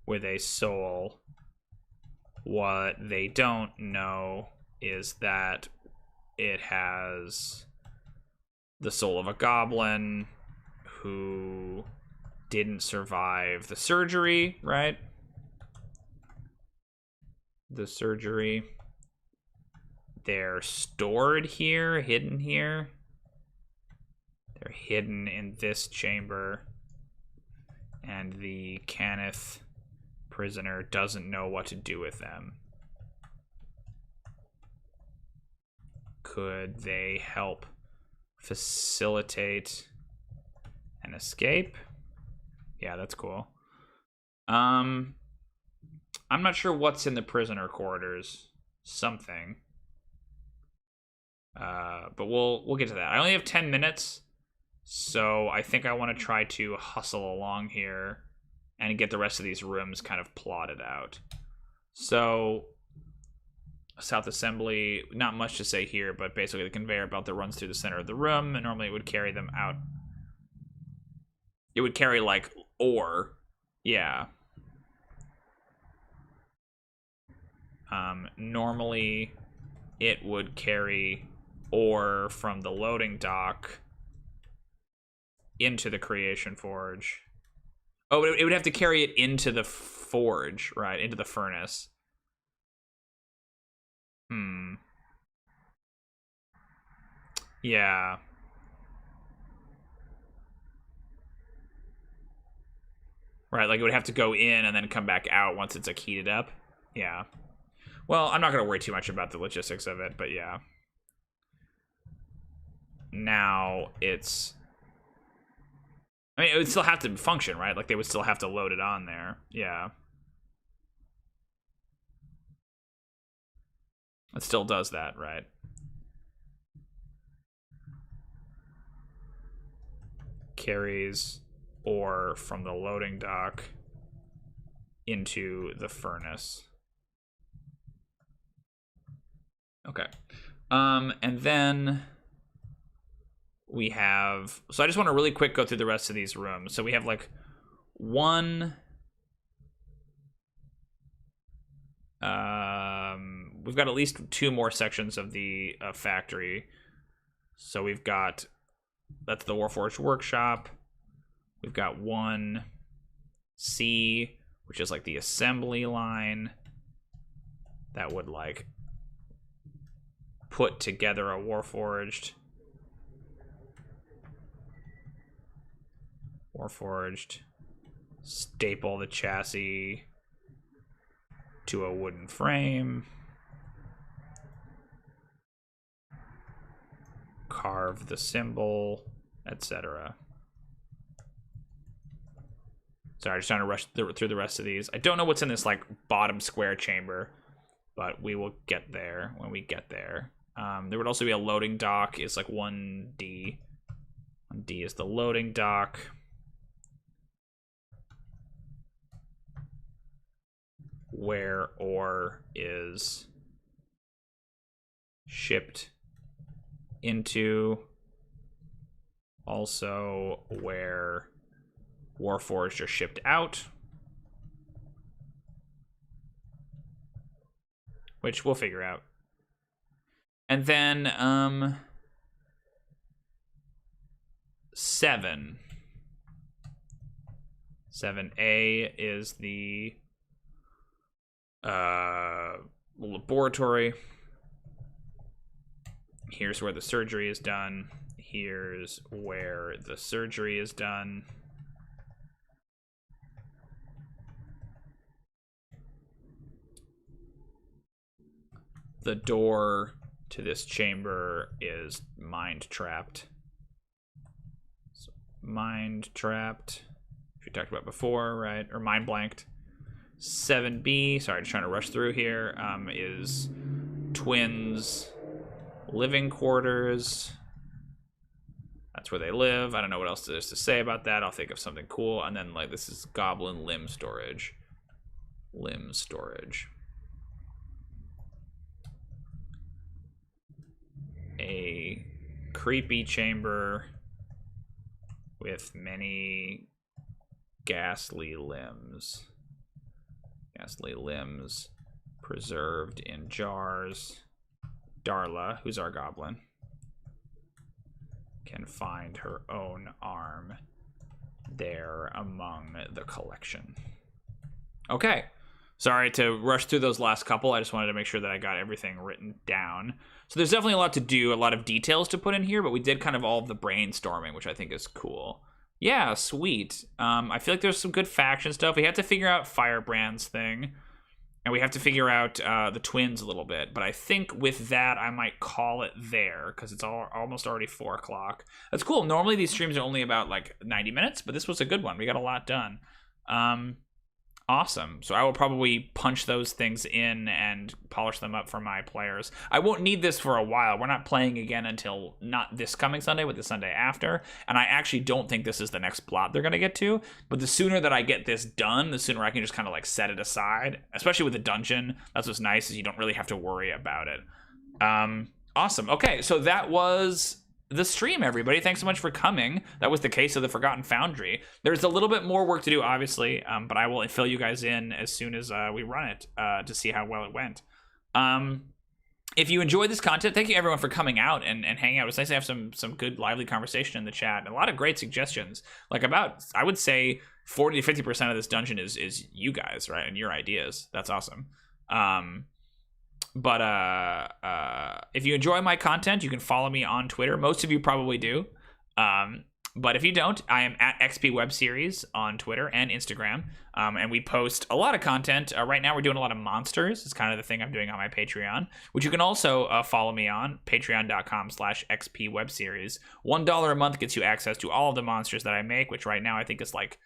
with a soul. What they don't know is that it has the soul of a goblin who didn't survive the surgery, right? The surgery. They're stored here, hidden here. They're hidden in this chamber. And the Cannith prisoner doesn't know what to do with them. Could they help facilitate an escape? Yeah, that's cool. I'm not sure what's in the prisoner quarters. Something. But we'll get to that. I only have 10 minutes, so I think I want to try to hustle along here and get the rest of these rooms kind of plotted out. So, South Assembly, not much to say here, but basically the conveyor belt that runs through the center of the room, and normally it would carry them out. It would carry, like, ore. Yeah. Normally it would carry ore from the loading dock into the creation forge. Oh, it would have to carry it into the forge, right? Into the furnace. Yeah. Right, like it would have to go in and then come back out once it's like heated up. Yeah. Well, I'm not going to worry too much about the logistics of it, but yeah. Now it's... I mean, it would still have to function, right? Like they would still have to load it on there. Yeah. It still does that, right? Carries ore from the loading dock into the furnace. Okay. And then we have... So I just want to really quick go through the rest of these rooms. So we have like one... we've got at least 2 more sections of the factory. So we've got... That's the Warforged Workshop. We've got 1C, which is like the assembly line that would like put together a Warforged. Staple the chassis to a wooden frame. Carve the symbol, etc. Sorry, I'm just trying to rush through the rest of these. I don't know what's in this like bottom square chamber, but we will get there when we get there. There would also be a loading dock. It's like 1D. 1D is the loading dock. Where ore is shipped into. Also where Warforged are shipped out. Which we'll figure out. And then 7. 7A is the laboratory. Here's where the surgery is done. Here's where the surgery is done. The door to this chamber is mind trapped. So, mind trapped, which we talked about before, right? Or mind blanked. 7B, sorry, just trying to rush through here, is twins' living quarters. That's where they live. I don't know what else there is to say about that. I'll think of something cool. And then, like, this is goblin limb storage. Limb storage. A creepy chamber with many ghastly limbs. Ghastly limbs preserved in jars. Darla, who's our goblin, can find her own arm there among the collection. Okay. Sorry to rush through those last couple. I just wanted to make sure that I got everything written down. So there's definitely a lot to do, a lot of details to put in here, but we did kind of all of the brainstorming, which I think is cool. Yeah, sweet. I feel like there's some good faction stuff. We have to figure out Firebrand's thing, and we have to figure out the twins a little bit. But I think with that, I might call it there, because it's almost already 4 o'clock. That's cool. Normally these streams are only about like 90 minutes, but this was a good one. We got a lot done. Awesome. So I will probably punch those things in and polish them up for my players. I won't need this for a while. We're not playing again until not this coming Sunday, but the Sunday after. And I actually don't think this is the next plot they're going to get to. But the sooner that I get this done, the sooner I can just kind of like set it aside. Especially with the dungeon. That's what's nice, is you don't really have to worry about it. Awesome. Okay, so that was the stream, everybody. Thanks so much for coming. That was the case of the Forgotten Foundry. There's a little bit more work to do, obviously, but I will fill you guys in as soon as we run it to see how well it went. If you enjoyed this content, thank you everyone for coming out and hanging out. It's nice to have some good, lively conversation in the chat, and a lot of great suggestions. Like about, I would say 40 to 50% of this dungeon is you guys, right, and your ideas. That's awesome. But if you enjoy my content, you can follow me on Twitter. Most of you probably do. But if you don't, I am at XP Web Series on Twitter and Instagram. And we post a lot of content. Right now we're doing a lot of monsters. It's kind of the thing I'm doing on my Patreon, which you can also follow me on, patreon.com/XP Web Series. $1 a month gets you access to all of the monsters that I make, which right now I think is like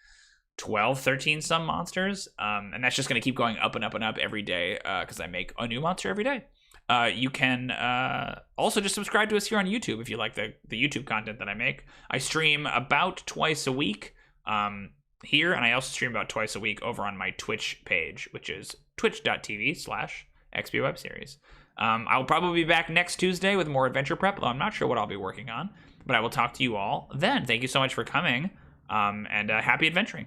12, 13 some monsters, and that's just going to keep going up and up and up every day because I make a new monster every day. You can also just subscribe to us here on YouTube if you like the YouTube content that I make. I stream about twice a week here, and I also stream about twice a week over on my Twitch page, which is twitch.tv/XPWebSeries. I'll probably be back next Tuesday with more adventure prep, though I'm not sure what I'll be working on, but I will talk to you all then. Thank you so much for coming, and happy adventuring.